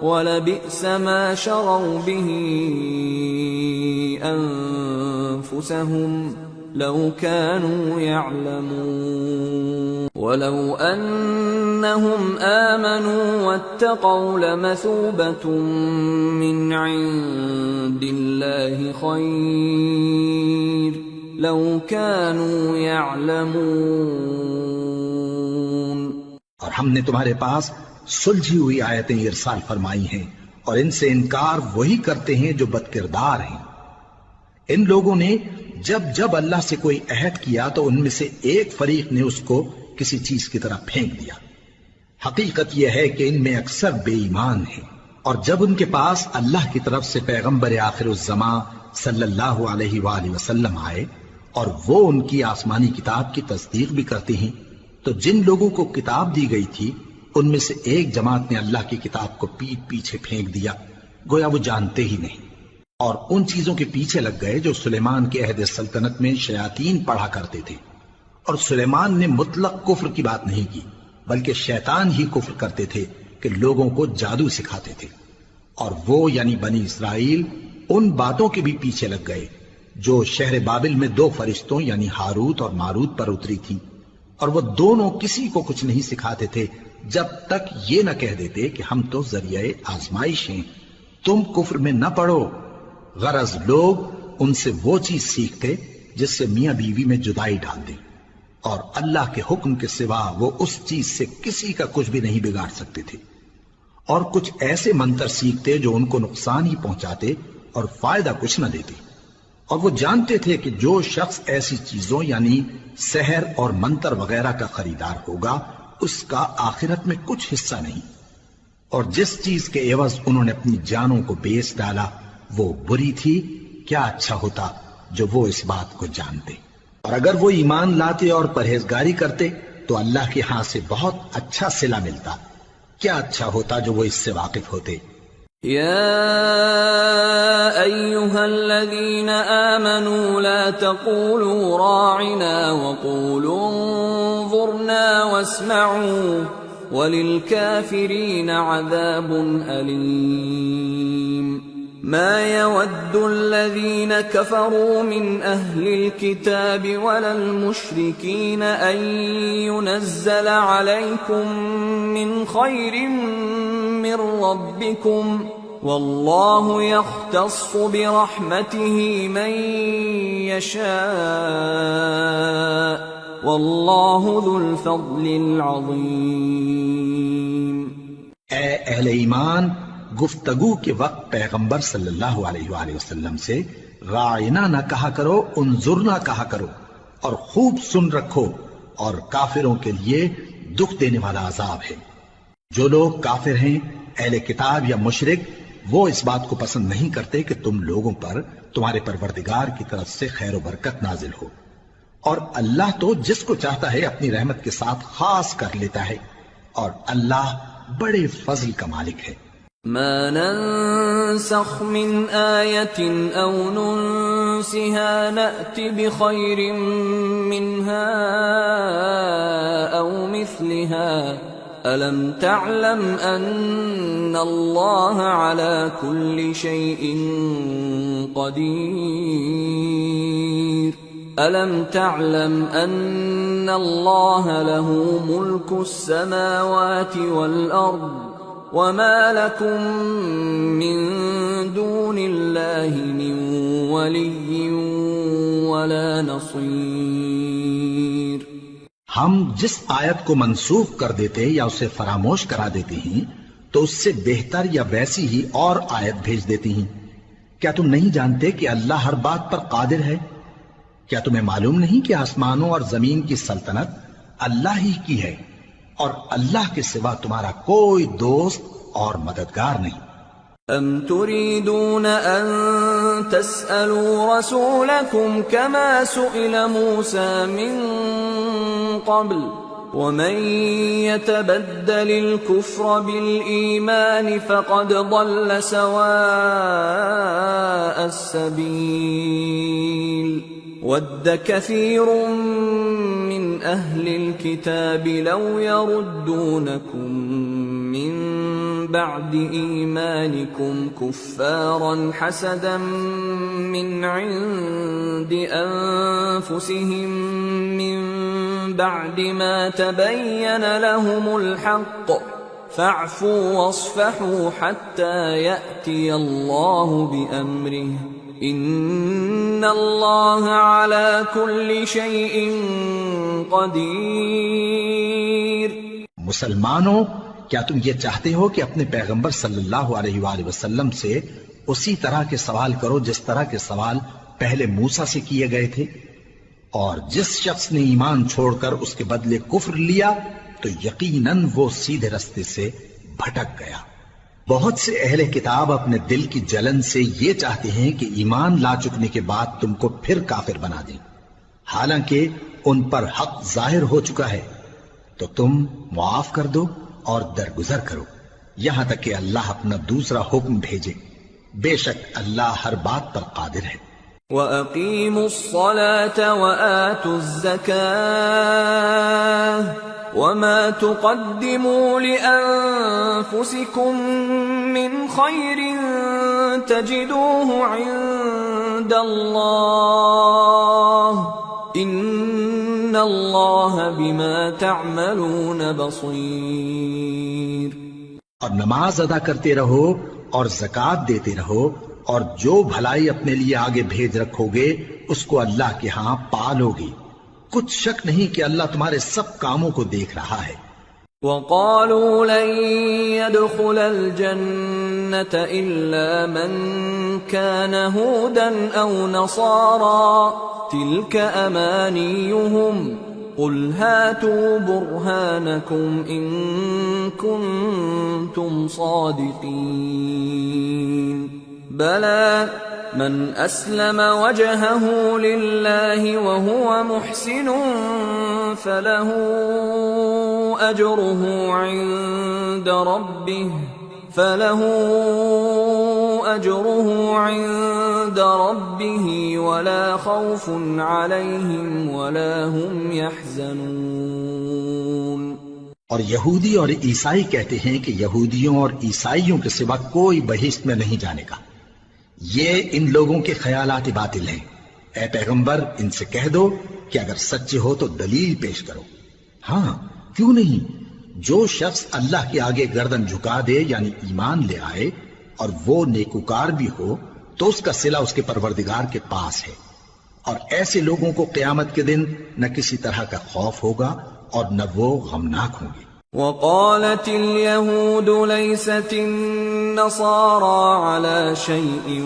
وَلَبِئْسَ مَا شَرَوْا بِهِ أَنفُسَهُمْ لَوْ كَانُوا يَعْلَمُونَ وَلَوْ أَنَّهُمْ آمَنُوا وَاتَّقَوْا لَمَثُوبَةٌ مِّنْ عِندِ اللَّهِ خَيْرٌ لَوْ كَانُوا يَعْلَمُونَ۔ اور ہم نے تمہارے پاس سلجھی ہوئی آیتیں ارسال فرمائی ہیں اور ان سے انکار وہی کرتے ہیں جو بدکردار ہیں۔ ان لوگوں نے جب جب اللہ سے کوئی عہد کیا تو ان میں سے ایک فریق نے اس کو کسی چیز کی طرح پھینک دیا۔ حقیقت یہ ہے کہ ان میں اکثر بے ایمان ہیں، اور جب ان کے پاس اللہ کی طرف سے پیغمبر آخر الزمان صلی اللہ علیہ وآلہ وسلم آئے اور وہ ان کی آسمانی کتاب کی تصدیق بھی کرتے ہیں، تو جن لوگوں کو کتاب دی گئی تھی ان میں سے ایک جماعت نے اللہ کی کتاب کو پیٹ پیچھے پھینک دیا، گویا وہ جانتے ہی نہیں، اور ان چیزوں کے پیچھے لگ گئے جو سلیمان کے عہد سلطنت میں شیاطین پڑھا کرتے تھے۔ اور سلیمان نے مطلق کفر کی بات نہیں کی، بلکہ شیطان ہی کفر کرتے تھے کہ لوگوں کو جادو سکھاتے تھے، اور وہ یعنی بنی اسرائیل ان باتوں کے بھی پیچھے لگ گئے جو شہر بابل میں دو فرشتوں یعنی ہاروت اور ماروت پر اتری تھی، اور وہ دونوں کسی کو کچھ نہیں سکھاتے تھے جب تک یہ نہ کہہ دیتے کہ ہم تو ذریعہ آزمائش ہیں، تم کفر میں نہ پڑو۔ غرض لوگ ان سے وہ چیز سیکھتے جس سے میاں بیوی میں جدائی ڈال دیں، اور اللہ کے حکم کے سوا وہ اس چیز سے کسی کا کچھ بھی نہیں بگاڑ سکتے تھے، اور کچھ ایسے منتر سیکھتے جو ان کو نقصان ہی پہنچاتے اور فائدہ کچھ نہ دیتے، اور وہ جانتے تھے کہ جو شخص ایسی چیزوں یعنی سحر اور منتر وغیرہ کا خریدار ہوگا اس کا آخرت میں کچھ حصہ نہیں، اور جس چیز کے عوض انہوں نے اپنی جانوں کو بیچ ڈالا وہ بری تھی، کیا اچھا ہوتا جو وہ اس بات کو جانتے۔ اور اگر وہ ایمان لاتے اور پرہیزگاری کرتے تو اللہ کے ہاں سے بہت اچھا صلہ ملتا، کیا اچھا ہوتا جو وہ اس سے واقف ہوتے۔ يا أيها الذين آمنوا لا تقولوا راعنا وقولوا انظرنا واسمعوا وللكافرين عذاب أليم ما يود الذين كفروا من أهل الكتاب ولا المشركين أن ينزل عليكم من خير من ربكم والله يختص برحمته من يشاء والله ذو الفضل العظيم۔ اے اہل ایمان، گفتگو کے وقت پیغمبر صلی اللہ علیہ وآلہ وسلم سے راعنا نہ کہا کرو، انظرنا کہا کرو، اور خوب سن رکھو، اور کافروں کے لیے دکھ دینے والا عذاب ہے۔ جو لوگ کافر ہیں، اہل کتاب یا مشرک، وہ اس بات کو پسند نہیں کرتے کہ تم لوگوں پر تمہارے پروردگار کی طرف سے خیر و برکت نازل ہو، اور اللہ تو جس کو چاہتا ہے اپنی رحمت کے ساتھ خاص کر لیتا ہے، اور اللہ بڑے فضل کا مالک ہے۔ ما ننسخ من آية أو ننسها نأت بخير منها أو مثلها ألم تعلم أن الله على كل شيء قدير ألم تعلم أن الله له ملك السماوات والأرض وما لكم من دون الله من ولي ولا نصير۔ ہم جس آیت کو منسوخ کر دیتے یا اسے فراموش کرا دیتے ہیں تو اس سے بہتر یا ویسی ہی اور آیت بھیج دیتی ہیں۔ کیا تم نہیں جانتے کہ اللہ ہر بات پر قادر ہے؟ کیا تمہیں معلوم نہیں کہ آسمانوں اور زمین کی سلطنت اللہ ہی کی ہے، اور اللہ کے سوا تمہارا کوئی دوست اور مددگار نہیں۔ ام تريدون ان تسألوا رسولكم كما سئل موسى من قبل ومن يتبدل الكفر بالإيمان فقد ضل سواء السبيل ود كثير من أهل الكتاب لو يردونكم من بعد إيمانكم كفارا حسدا من عند أنفسهم من بعد ما تبين لهم الحق فاعفوا واصفحوا حتى يأتي الله بأمره ان اللہ علی کل شیء قدیر۔ مسلمانوں، کیا تم یہ چاہتے ہو کہ اپنے پیغمبر صلی اللہ علیہ وآلہ وسلم سے اسی طرح کے سوال کرو جس طرح کے سوال پہلے موسیٰ سے کیے گئے تھے؟ اور جس شخص نے ایمان چھوڑ کر اس کے بدلے کفر لیا تو یقیناً وہ سیدھے رستے سے بھٹک گیا۔ بہت سے اہل کتاب اپنے دل کی جلن سے یہ چاہتے ہیں کہ ایمان لا چکنے کے بعد تم کو پھر کافر بنا دیں، حالانکہ ان پر حق ظاہر ہو چکا ہے، تو تم معاف کر دو اور درگزر کرو یہاں تک کہ اللہ اپنا دوسرا حکم بھیجے۔ بے شک اللہ ہر بات پر قادر ہے۔ وَأَقِيمُوا الصَّلَاةَ وَآتُوا الزَّكَاةَ وَمَا تُقَدِّمُوا لِأَنفُسِكُم مِّنْ خَيْرٍ تَجِدُوهُ عِندَ اللَّهِ إِنَّ اللَّهَ بِمَا تَعْمَلُونَ بَصِيرٌ۔ اور نماز ادا کرتے رہو اور زکوٰۃ دیتے رہو، اور جو بھلائی اپنے لیے آگے بھیج رکھو گے اس کو اللہ کے ہاں پالو گے۔ کچھ شک نہیں کہ اللہ تمہارے سب کاموں کو دیکھ رہا ہے۔ وَقَالُوا لَن يَدْخُلَ الْجَنَّةَ إِلَّا مَن كَانَ هُودًا أَوْ نَصَارَىٰ تِلْكَ أَمَانِيُّهُمْ قل هاتوا برهانكم إن كنتم صادقين بلى من أسلم وجهه لله وهو محسن فله أجره عند ربه ولا خوف عليهم ولا هم يحزنون۔ اور یہودی اور عیسائی کہتے ہیں کہ یہودیوں اور عیسائیوں کے سوا کوئی بہشت میں نہیں جانے کا۔ یہ ان لوگوں کے خیالات باطل ہیں۔ اے پیغمبر ان سے کہہ دو کہ اگر سچے ہو تو دلیل پیش کرو۔ ہاں کیوں نہیں، جو شخص اللہ کے آگے گردن جھکا دے یعنی ایمان لے آئے اور وہ نیکوکار بھی ہو تو اس کا صلہ اس کے پروردگار کے پاس ہے، اور ایسے لوگوں کو قیامت کے دن نہ کسی طرح کا خوف ہوگا اور نہ وہ غمناک ہوں گے۔ وقالت اليهود ليست النصارى على شيء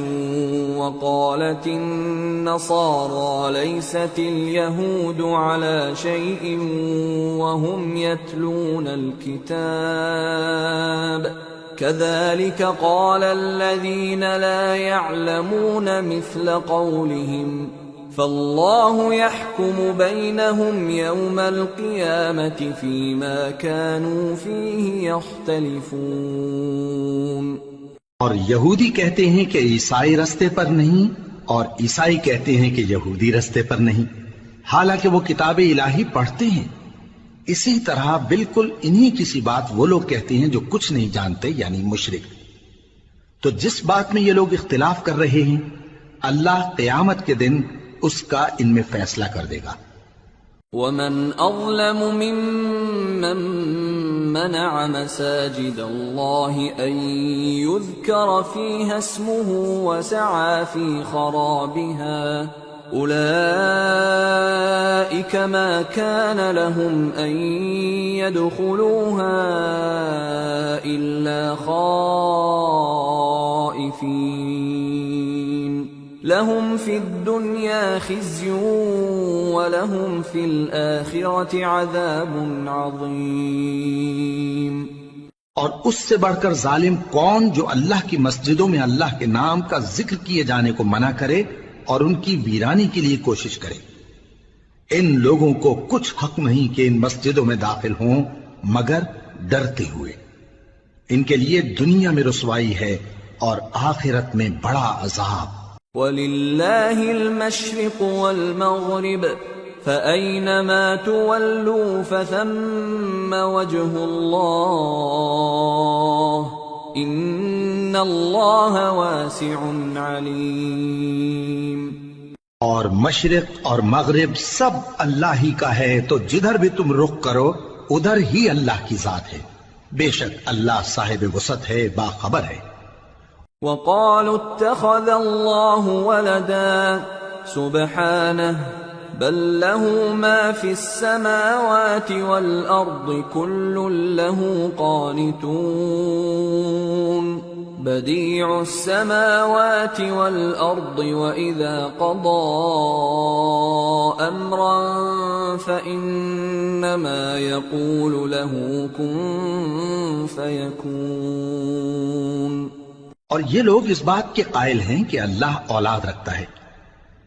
وقالت النصارى ليست اليهود على شيء وهم يتلون الكتاب كذلك قال الذين لا يعلمون مثل قولهم فالله يحكم بينهم يوم القيامة فيما كانوا فيه يختلفون۔ اور یہودی کہتے ہیں کہ عیسائی رستے پر نہیں، اور عیسائی کہتے ہیں کہ یہودی رستے پر نہیں، حالانکہ وہ کتاب الہی پڑھتے ہیں۔ اسی طرح بالکل انہی کسی بات وہ لوگ کہتے ہیں جو کچھ نہیں جانتے یعنی مشرک۔ تو جس بات میں یہ لوگ اختلاف کر رہے ہیں اللہ قیامت کے دن اس کا ان میں فیصلہ کر دے گا۔ وَمَنْ أَظْلَمُ مِمَّنْ مَنَعَ مَسَاجِدَ اللَّهِ أَنْ يُذْكَرَ فِيهَا اسْمُهُ وَسَعَى فِي خَرَابِهَا أُولَئِكَ مَا كَانَ لَهُمْ أَنْ يَدْخُلُوهَا إِلَّا خَائِفِينَ لَهُمْ فِي الدُّنْيَا خِزْيٌ وَلَهُمْ فِي الْآخِرَةِ عَذَابٌ عَظِيمٌ۔ اور اس سے بڑھ کر ظالم کون جو اللہ کی مسجدوں میں اللہ کے نام کا ذکر کیے جانے کو منع کرے اور ان کی ویرانی کے لیے کوشش کرے۔ ان لوگوں کو کچھ حق نہیں کہ ان مسجدوں میں داخل ہوں مگر ڈرتے ہوئے۔ ان کے لیے دنیا میں رسوائی ہے اور آخرت میں بڑا عذاب۔ وَلِلَّهِ الْمَشْرِقُ وَالْمَغْرِبُ فَأَيْنَمَا تُوَلُّوا فَثَمَّ وَجْهُ اللَّهِ إِنَّ اللَّهَ وَاسِعٌ عَلِيمٌ۔ اور مشرق اور مغرب سب اللہ ہی کا ہے، تو جدھر بھی تم رخ کرو ادھر ہی اللہ کی ذات ہے، بے شک اللہ صاحب وسعت ہے، باخبر ہے۔ وَقَالُوا اتَّخَذَ اللَّهُ وَلَدًا سُبْحَانَهُ بَل لَّهُ مَا فِي السَّمَاوَاتِ وَالْأَرْضِ كُلٌّ لَّهُ قَانِتُونَ بَدِيعُ السَّمَاوَاتِ وَالْأَرْضِ وَإِذَا قَضَى أَمْرًا فَإِنَّمَا يَقُولُ لَهُ كُن فَيَكُونُ۔ اور یہ لوگ اس بات کے قائل ہیں کہ اللہ اولاد رکھتا ہے،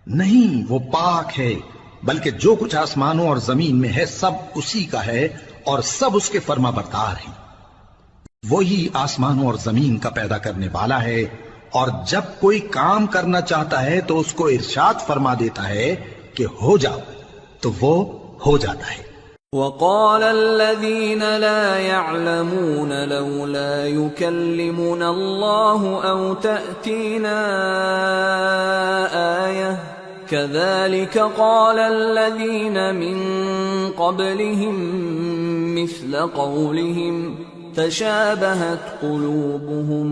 نہیں، وہ پاک ہے، بلکہ جو کچھ آسمانوں اور زمین میں ہے سب اسی کا ہے اور سب اس کے فرما بردار ہیں۔ وہی آسمانوں اور زمین کا پیدا کرنے والا ہے، اور جب کوئی کام کرنا چاہتا ہے تو اس کو ارشاد فرما دیتا ہے کہ ہو جاؤ، تو وہ ہو جاتا ہے۔ وَقَالَ الَّذِينَ لَا يَعْلَمُونَ لَوْلَا يُكَلِّمُنَا اللَّهُ أَوْ تَأْتِينَا آيَةٌ كَذَلِكَ قَالَ الَّذِينَ مِن قَبْلِهِم مِّثْلَ قَوْلِهِمْ تَشَابَهَتْ قُلُوبُهُمْ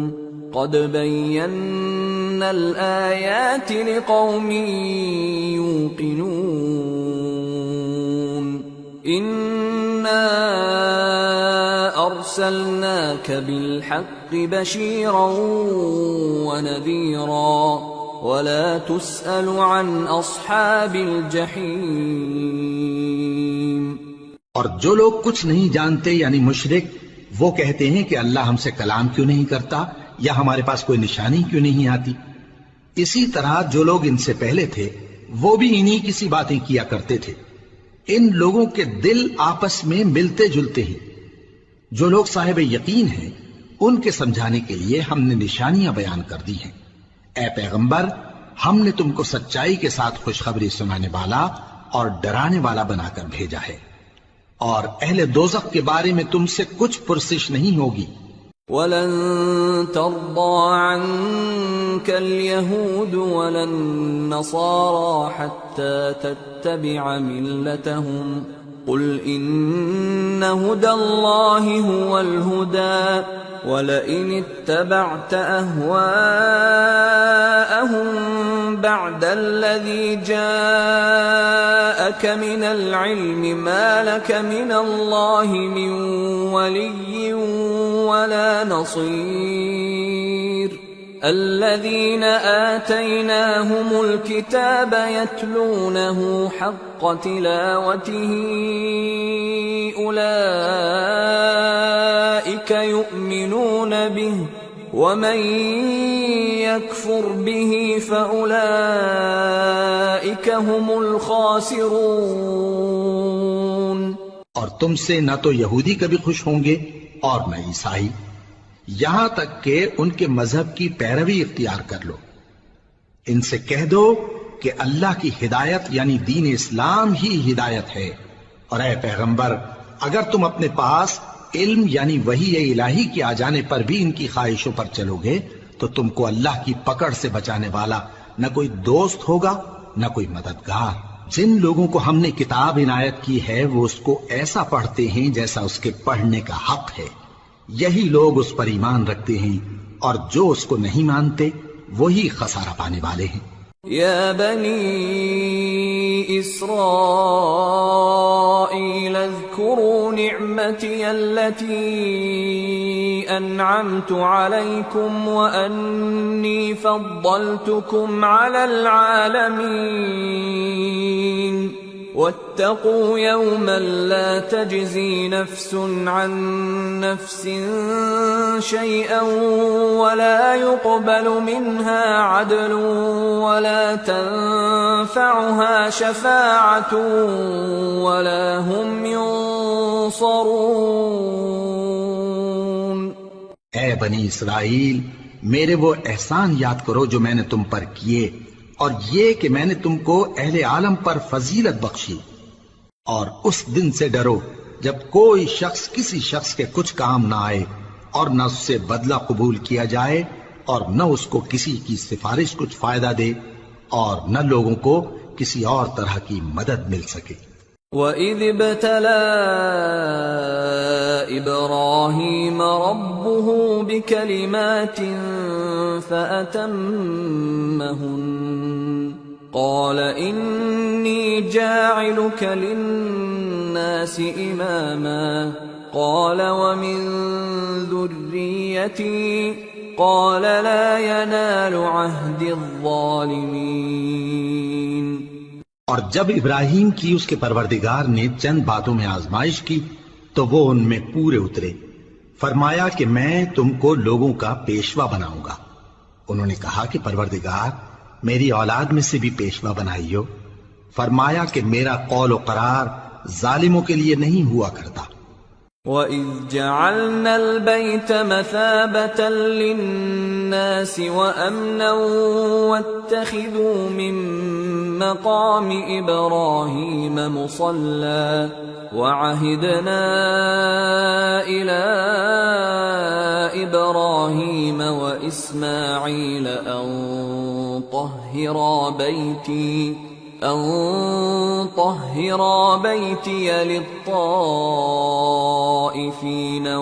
قَدْ بَيَّنَّا الْآيَاتِ لِقَوْمٍ يُوقِنُونَ إِنَّا أَرْسَلْنَاكَ بِالْحَقِّ بَشِيرًا وَنَذِيرًا وَلَا تُسْأَلُ عَنْ أَصْحَابِ الْجَحِيمِ۔ اور جو لوگ کچھ نہیں جانتے یعنی مشرک، وہ کہتے ہیں کہ اللہ ہم سے کلام کیوں نہیں کرتا یا ہمارے پاس کوئی نشانی کیوں نہیں آتی۔ اسی طرح جو لوگ ان سے پہلے تھے وہ بھی انہی کسی باتیں کیا کرتے تھے۔ ان لوگوں کے دل آپس میں ملتے جلتے ہیں۔ جو لوگ صاحب یقین ہیں ان کے سمجھانے کے لیے ہم نے نشانیاں بیان کر دی ہیں۔ اے پیغمبر، ہم نے تم کو سچائی کے ساتھ خوشخبری سنانے والا اور ڈرانے والا بنا کر بھیجا ہے، اور اہل دوزخ کے بارے میں تم سے کچھ پرسش نہیں ہوگی۔ وَلَن تَرْضَىٰ عَنكَ الْيَهُودُ وَلَا النَّصَارَىٰ حَتَّىٰ تَتَّبِعَ مِلَّتَهُمْ قُلْ إِنَّ هُدَى اللَّهِ هُوَ الْهُدَىٰ وَلَئِنِ اتَّبَعْتَ أَهْوَاءَهُم بَعْدَ الَّذِي جَاءَكَ مِنَ الْعِلْمِ مَا لَكَ مِنَ اللَّهِ مِن وَلِيٍّ وَلَا نَصِيرٍ الَّذِينَ آتَيْنَاهُمُ الْكِتَابَ يَتْلُونَهُ حَقَّ تِلَاوَتِهِ أُولَئِكَ يُؤْمِنُونَ بِهِ وَمَن يَكْفُرْ بِهِ فَأُولَئِكَ هُمُ الْخَاسِرُونَ۔ اور تم سے نہ تو یہودی کبھی خوش ہوں گے اور نہ عیسائی، یہاں تک کہ ان کے مذہب کی پیروی اختیار کر لو۔ ان سے کہہ دو کہ اللہ کی ہدایت یعنی دین اسلام ہی ہدایت ہے، اور اے پیغمبر اگر تم اپنے پاس علم یعنی وحی الہی کے آ جانے پر بھی ان کی خواہشوں پر چلو گے تو تم کو اللہ کی پکڑ سے بچانے والا نہ کوئی دوست ہوگا نہ کوئی مددگار۔ جن لوگوں کو ہم نے کتاب عنایت کی ہے وہ اس کو ایسا پڑھتے ہیں جیسا اس کے پڑھنے کا حق ہے، یہی لوگ اس پر ایمان رکھتے ہیں، اور جو اس کو نہیں مانتے وہی خسارہ پانے والے ہیں۔ یا بنی اسرائیل اذکروا نعمتی التي انعمت علیکم وانی فضلتکم علی العالمین واتقوا يوما لا تجزي نفس عن نفس شيئا ولا يقبل منها عدل ولا تنفعها شفاعة ولا هم ينصرون۔ اے بنی اسرائیل، میرے وہ احسان یاد کرو جو میں نے تم پر کیے، اور یہ کہ میں نے تم کو اہل عالم پر فضیلت بخشی، اور اس دن سے ڈرو جب کوئی شخص کسی شخص کے کچھ کام نہ آئے، اور نہ اس سے بدلہ قبول کیا جائے، اور نہ اس کو کسی کی سفارش کچھ فائدہ دے، اور نہ لوگوں کو کسی اور طرح کی مدد مل سکے۔ وَإِذِ ابْتَلَىٰ إِبْرَاهِيمَ رَبُّهُ بِكَلِمَاتٍ فَأَتَمَّهُنَّ قَالَ إِنِّي جَاعِلُكَ لِلنَّاسِ إِمَامًا قَالَ وَمِن ذُرِّيَّتِي قَالَ لَا يَنَالُ عَهْدِ الظَّالِمِينَ۔ اور جب ابراہیم کی اس کے پروردگار نے چند باتوں میں آزمائش کی تو وہ ان میں پورے اترے۔ فرمایا کہ میں تم کو لوگوں کا پیشوا بناؤں گا۔ انہوں نے کہا کہ پروردگار میری اولاد میں سے بھی پیشوا بنائیو۔ فرمایا کہ میرا قول و قرار ظالموں کے لیے نہیں ہوا کرتا۔ وَإِذْ جَعَلْنَا الْبَيْتَ مَثَابَةً لِلنَّاسِ وَأَمْنًا وَاتَّخِذُوا مِن مَّقَامِ إِبْرَاهِيمَ مُصَلًّى وَعَهِدْنَا إِلَىٰ إِبْرَاهِيمَ وَإِسْمَاعِيلَ أَن طَهِّرَا بَيْتِيَ لِلطَّائِفِينَ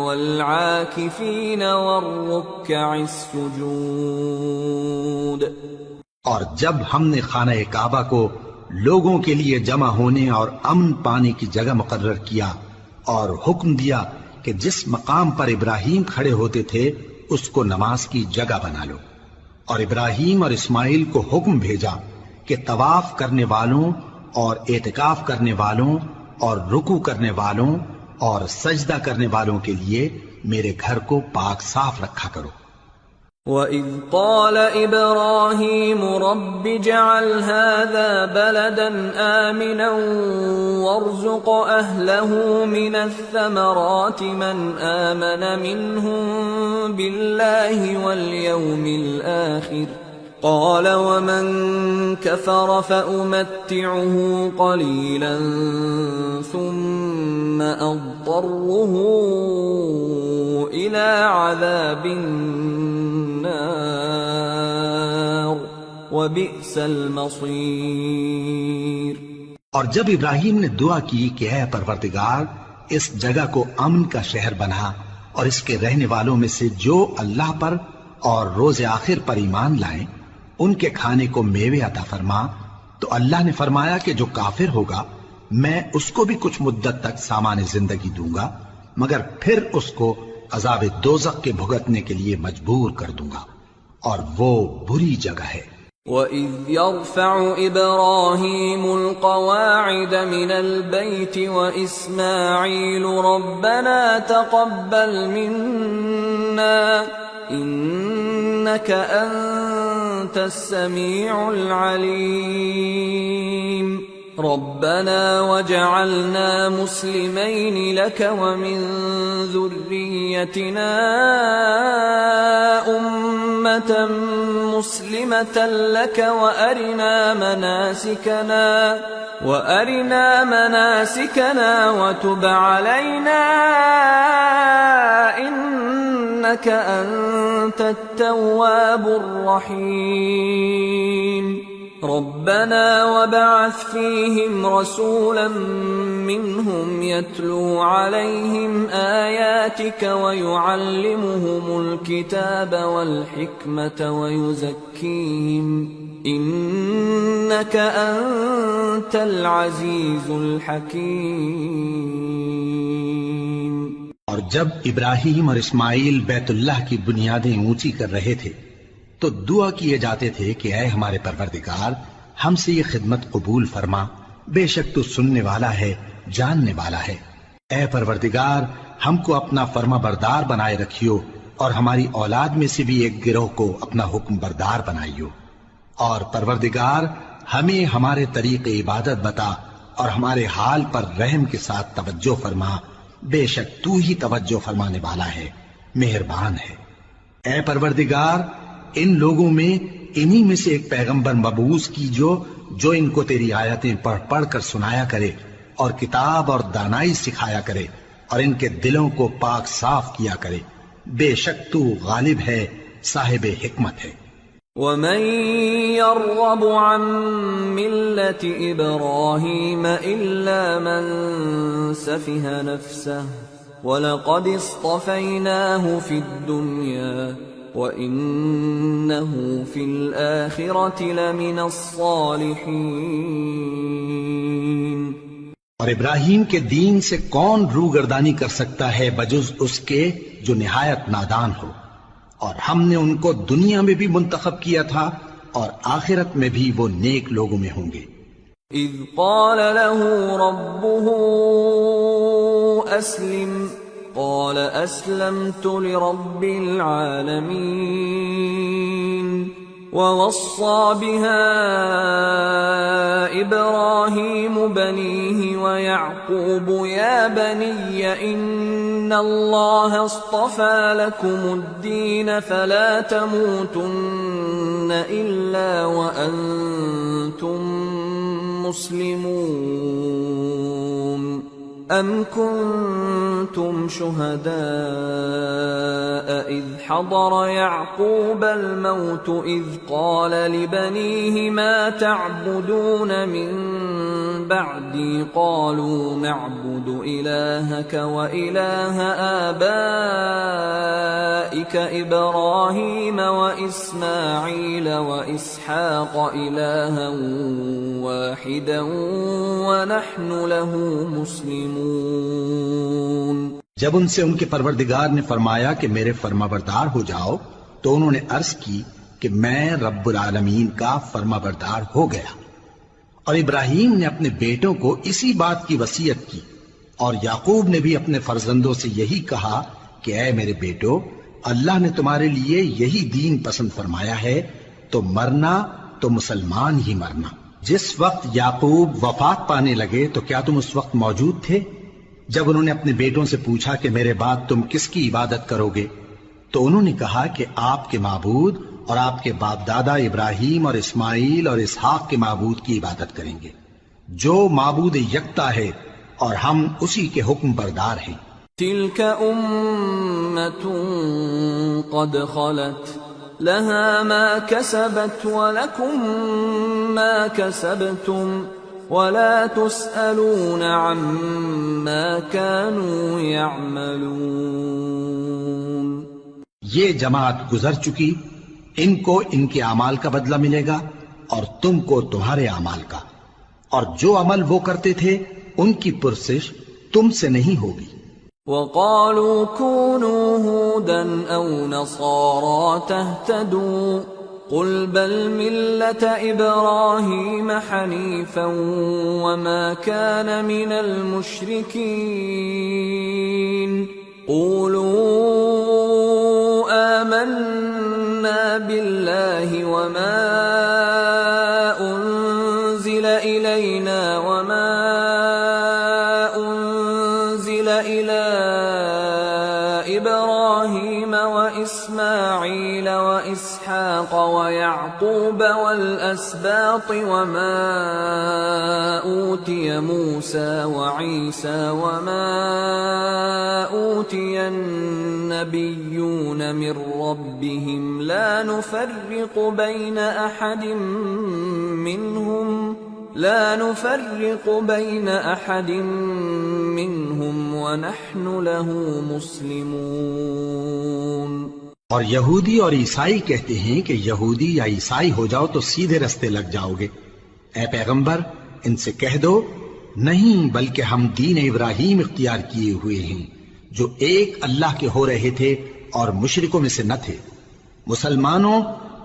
وَالْعَاكِفِينَ وَالرُّكَّعِ السُّجُودِ۔ اور جب ہم نے خانہ کعبہ کو لوگوں کے لیے جمع ہونے اور امن پانے کی جگہ مقرر کیا، اور حکم دیا کہ جس مقام پر ابراہیم کھڑے ہوتے تھے اس کو نماز کی جگہ بنا لو، اور ابراہیم اور اسماعیل کو حکم بھیجا کہ طواف کرنے والوں اور اعتکاف کرنے والوں اور رکوع کرنے والوں اور سجدہ کرنے والوں کے لیے میرے گھر کو پاک صاف رکھا کرو۔ وَإِذْ قَالَ إِبْرَاهِيمُ رَبِّ اجْعَلْ هَذَا بَلَدًا آمِنًا وَارْزُقْ أَهْلَهُ مِنَ الثَّمَرَاتِ مَنْ آمَنَ مِنْهُمْ بِاللَّهِ وَالْيَوْمِ الْآخِرِ قَالَ وَمَنْ كَفَرَ فَأُمَتِّعُهُ قَلِيلًا ثُمَّ أَضْطَرُّهُ إِلَى عَذَابِ النَّارِ وَبِئْسَ الْمَصِيرُ۔ اور جب ابراہیم نے دعا کی کہ اے پروردگار اس جگہ کو امن کا شہر بنا اور اس کے رہنے والوں میں سے جو اللہ پر اور روز آخر پر ایمان لائیں ان کے کھانے کو میوے عطا فرما، تو اللہ نے فرمایا کہ جو کافر ہوگا میں اس کو بھی کچھ مدت تک سامان زندگی دوں گا، مگر پھر اس کو عذاب دوزخ کے بھگتنے کے لیے مجبور کر دوں گا، اور وہ بری جگہ ہے۔ وَإِذْ يَرْفَعُ إِبْرَاهِيمُ الْقَوَاعِدَ مِنَ الْبَيْتِ وَإِسْمَاعِيلُ رَبَّنَا تَقَبَّلْ مِنَّا إِنَّكَ أَنْتَ السَّمِيعُ الْعَلِيمُ رَبَّنَا وَاجْعَلْنَا مُسْلِمَيْنِ لَكَ وَمِنْ ذُرِّيَّتِنَا أُمَّةً مُسْلِمَةً لَكَ وَأَرِنَا مَنَاسِكَنَا وَتُبْ عَلَيْنَا إِنَّكَ أَنْتَ التَّوَّابُ الرَّحِيمُ رَبَّنَا وَابْعَثْ فِيهِمْ رَسُولًا مِّنْهُمْ يَتْلُو عَلَيْهِمْ آيَاتِكَ وَيُعَلِّمُهُمُ الْكِتَابَ وَالْحِكْمَةَ وَيُزَكِّيهِمْ إِنَّكَ أَنْتَ الْعَزِيزُ الْحَكِيمُ۔ اور جب ابراہیم اور اسماعیل بیت اللہ کی بنیادیں اونچی کر رہے تھے تو دعا کیے جاتے تھے کہ اے ہمارے پروردگار ہم سے یہ خدمت قبول فرما، بے شک تو سننے والا ہے، جاننے والا ہے۔ اے پروردگار ہم کو اپنا فرما بردار بنائے رکھیو اور ہماری اولاد میں سے بھی ایک گروہ کو اپنا حکم بردار بنائیو، اور پروردگار ہمیں ہمارے طریق عبادت بتا اور ہمارے حال پر رحم کے ساتھ توجہ فرما، بے شک تو ہی توجہ فرمانے والا ہے، مہربان ہے۔ اے پروردگار ان لوگوں میں انہی میں سے ایک پیغمبر مبعوث کی جو ان کو تیری آیتیں پڑھ پڑھ کر سنایا کرے اور کتاب اور دانائی سکھایا کرے اور ان کے دلوں کو پاک صاف کیا کرے، بے شک تو غالب ہے، صاحب حکمت ہے۔ وَمَن يَرْغَبُ عَن مِّلَّةِ إِبْرَاهِيمَ إِلَّا مَن سَفِهَ نَفْسَهُ وَلَقَدِ اصْطَفَيْنَاهُ فِي الدُّنْيَا وَإِنَّهُ فِي الْآخِرَةِ لَمِنَ الصَّالِحِينَ۔ اور ابراہیم کے دین سے کون روگردانی کر سکتا ہے بجز اس کے جو نہایت نادان ہو، اور ہم نے ان کو دنیا میں بھی منتخب کیا تھا اور آخرت میں بھی وہ نیک لوگوں میں ہوں گے۔ اذ قال له ربه اسلم قال اسلمت لرب العالمين ووصى بها ابراهيم بنيه ويعقوب يا بني ان الله اصطفى لكم الدين فلا تموتن الا وانتم مسلمون ام كنتم شهداء اذ حضر يعقوب الموت اذ قال لبنيه ما تعبدون من بعدي قالوا نعبد الهك واله آبائك ابراهيم واسماعيل واسحاق الها واحدا ونحن له مسلمون۔ جب ان سے ان کے پروردگار نے فرمایا کہ میرے فرمانبردار ہو جاؤ تو انہوں نے عرض کی کہ میں رب العالمین کا فرمانبردار ہو گیا، اور ابراہیم نے اپنے بیٹوں کو اسی بات کی وصیت کی، اور یعقوب نے بھی اپنے فرزندوں سے یہی کہا کہ اے میرے بیٹو، اللہ نے تمہارے لیے یہی دین پسند فرمایا ہے، تو مرنا تو مسلمان ہی مرنا۔ جس وقت یعقوب وفات پانے لگے تو کیا تم اس وقت موجود تھے؟ جب انہوں نے اپنے بیٹوں سے پوچھا کہ میرے بعد تم کس کی عبادت کرو گے، تو انہوں نے کہا کہ آپ کے معبود اور آپ کے باپ دادا ابراہیم اور اسماعیل اور اسحاق کے معبود کی عبادت کریں گے، جو معبود یکتا ہے اور ہم اسی کے حکم بردار ہیں۔ تلك أمة قد خلت لها ما كسبت ولكم ما كسبتم ولا تسألون عما كانوا يعملون۔ یہ جماعت گزر چکی، ان کو ان کے اعمال کا بدلہ ملے گا اور تم کو تمہارے اعمال کا، اور جو عمل وہ کرتے تھے ان کی پرسش تم سے نہیں ہوگی۔ وقالوا كونوا هودا أو نصارى تهتدوا قل بل ملة إبراهيم حنيفا وما كان من المشركين قولوا آمنا بالله وما أنزل إلينا وما أنزل إلى إبراهيم وإسماعيل وإسحاق ويعقوب والأسباط وما أوتي موسى وعيسى وما أوتي النبيون من ربهم لا نفرق بين أحد منهم ونحن له مسلمون۔ اور یہودی اور عیسائی کہتے ہیں کہ یہودی یا عیسائی ہو جاؤ تو سیدھے رستے لگ جاؤ گے۔ اے پیغمبر ان سے کہہ دو نہیں، بلکہ ہم دین ابراہیم اختیار کیے ہوئے ہیں جو ایک اللہ کے ہو رہے تھے اور مشرکوں میں سے نہ تھے۔ مسلمانوں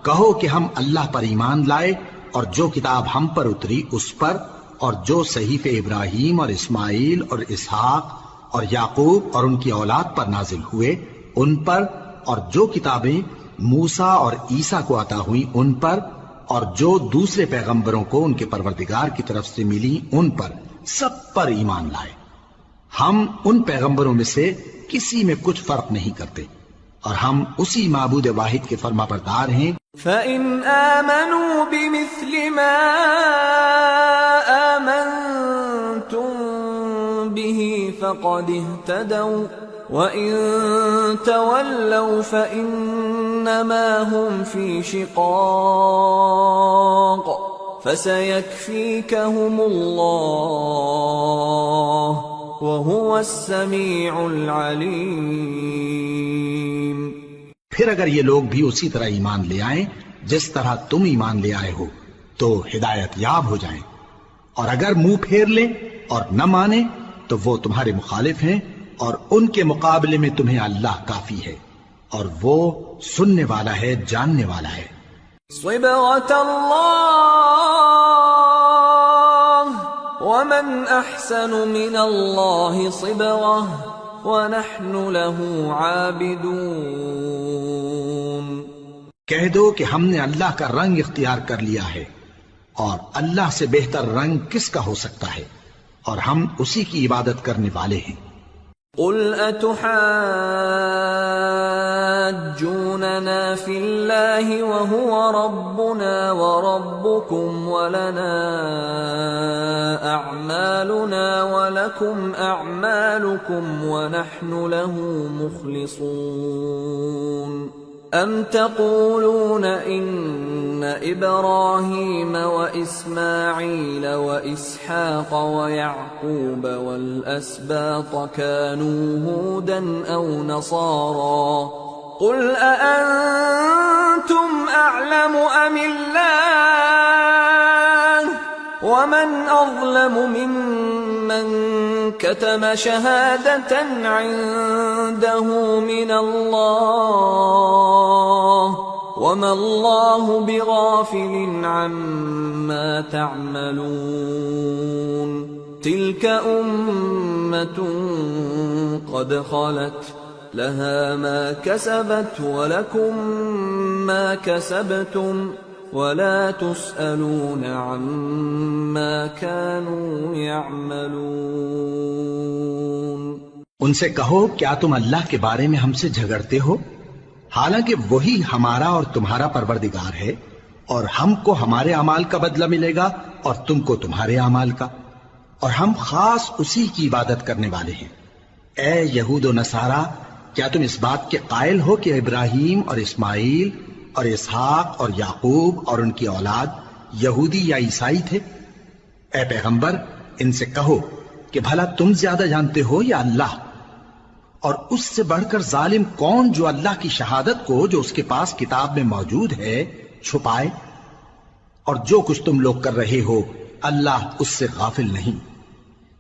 کہو کہ ہم اللہ پر ایمان لائے اور جو کتاب ہم پر اتری اس پر، اور جو صحیفے ابراہیم اور اسماعیل اور اسحاق اور یعقوب اور ان کی اولاد پر نازل ہوئے ان پر، اور جو کتابیں موسیٰ اور عیسیٰ کو عطا ہوئیں ان پر، اور جو دوسرے پیغمبروں کو ان کے پروردگار کی طرف سے ملی ان پر، سب پر ایمان لائے۔ ہم ان پیغمبروں میں سے کسی میں کچھ فرق نہیں کرتے، اور ہم اسی معبود واحد کے فرما بردار ہیں۔ فَإِنْ آمَنُوا بِمِثْلِ مَا آمَنْتُمْ بِهِ فَقَدِ اهْتَدَوْا وَإِنْ تَوَلَّوْا فَإِنَّمَا هُمْ فِي شِقَاقٍ فَسَيَكْفِيكَهُمُ اللَّهُ وَهُوَ السَّمِيعُ الْعَلِيمُ۔ پھر اگر یہ لوگ بھی اسی طرح ایمان لے آئیں جس طرح تم ایمان لے آئے ہو تو ہدایت یاب ہو جائیں، اور اگر منہ پھیر لیں اور نہ مانیں تو وہ تمہارے مخالف ہیں، اور ان کے مقابلے میں تمہیں اللہ کافی ہے، اور وہ سننے والا ہے، جاننے والا ہے۔ صبغة الله ومن أحسن من الله صبغة وَنَحْنُ لَهُ عَابِدُونَ۔ کہہ دو کہ ہم نے اللہ کا رنگ اختیار کر لیا ہے، اور اللہ سے بہتر رنگ کس کا ہو سکتا ہے، اور ہم اسی کی عبادت کرنے والے ہیں۔ قُلْ أَتُحَاجُّونَنَا فِي اللَّهِ وَهُوَ رَبُّنَا وَرَبُّكُمْ وَلَنَا أَعْمَالُنَا وَلَكُمْ أَعْمَالُكُمْ وَنَحْنُ لَهُ مُخْلِصُونَ أَمْ تَقُولُونَ إِنَّ إِبْرَاهِيمَ وَإِسْمَاعِيلَ وَإِسْحَاقَ وَيَعْقُوبَ وَالْأَسْبَاطَ كَانُوا هُودًا أَوْ نَصَارَى قُلْ أَأَنْتُمْ أَعْلَمُ أَمِ اللَّهُ وَمَنْ أَظْلَمُ مِمَّنْ كَتَمَ شَهَادَةً عِنْدَهُ مِنَ اللَّهِ وما الله بغافل عما تعملون تلك أمة قد خلت لها ما كسبت ولكم ما كسبتم ولا تسألون عما كانوا يعملون۔ ان سے کہو کیا تم اللہ کے بارے میں ہم سے جھگڑتے ہو، حالانکہ وہی ہمارا اور تمہارا پروردگار ہے، اور ہم کو ہمارے اعمال کا بدلہ ملے گا اور تم کو تمہارے اعمال کا، اور ہم خاص اسی کی عبادت کرنے والے ہیں۔ اے یہود و نصارہ، کیا تم اس بات کے قائل ہو کہ ابراہیم اور اسماعیل اور اسحاق اور یعقوب اور ان کی اولاد یہودی یا عیسائی تھے؟ اے پیغمبر، ان سے کہو کہ بھلا تم زیادہ جانتے ہو یا اللہ؟ اور اس سے بڑھ کر ظالم کون جو اللہ کی شہادت کو جو اس کے پاس کتاب میں موجود ہے چھپائے؟ اور جو کچھ تم لوگ کر رہے ہو اللہ اس سے غافل نہیں۔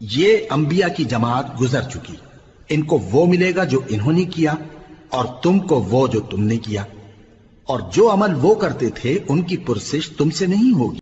یہ انبیاء کی جماعت گزر چکی، ان کو وہ ملے گا جو انہوں نے کیا اور تم کو وہ جو تم نے کیا، اور جو عمل وہ کرتے تھے ان کی پرسش تم سے نہیں ہوگی۔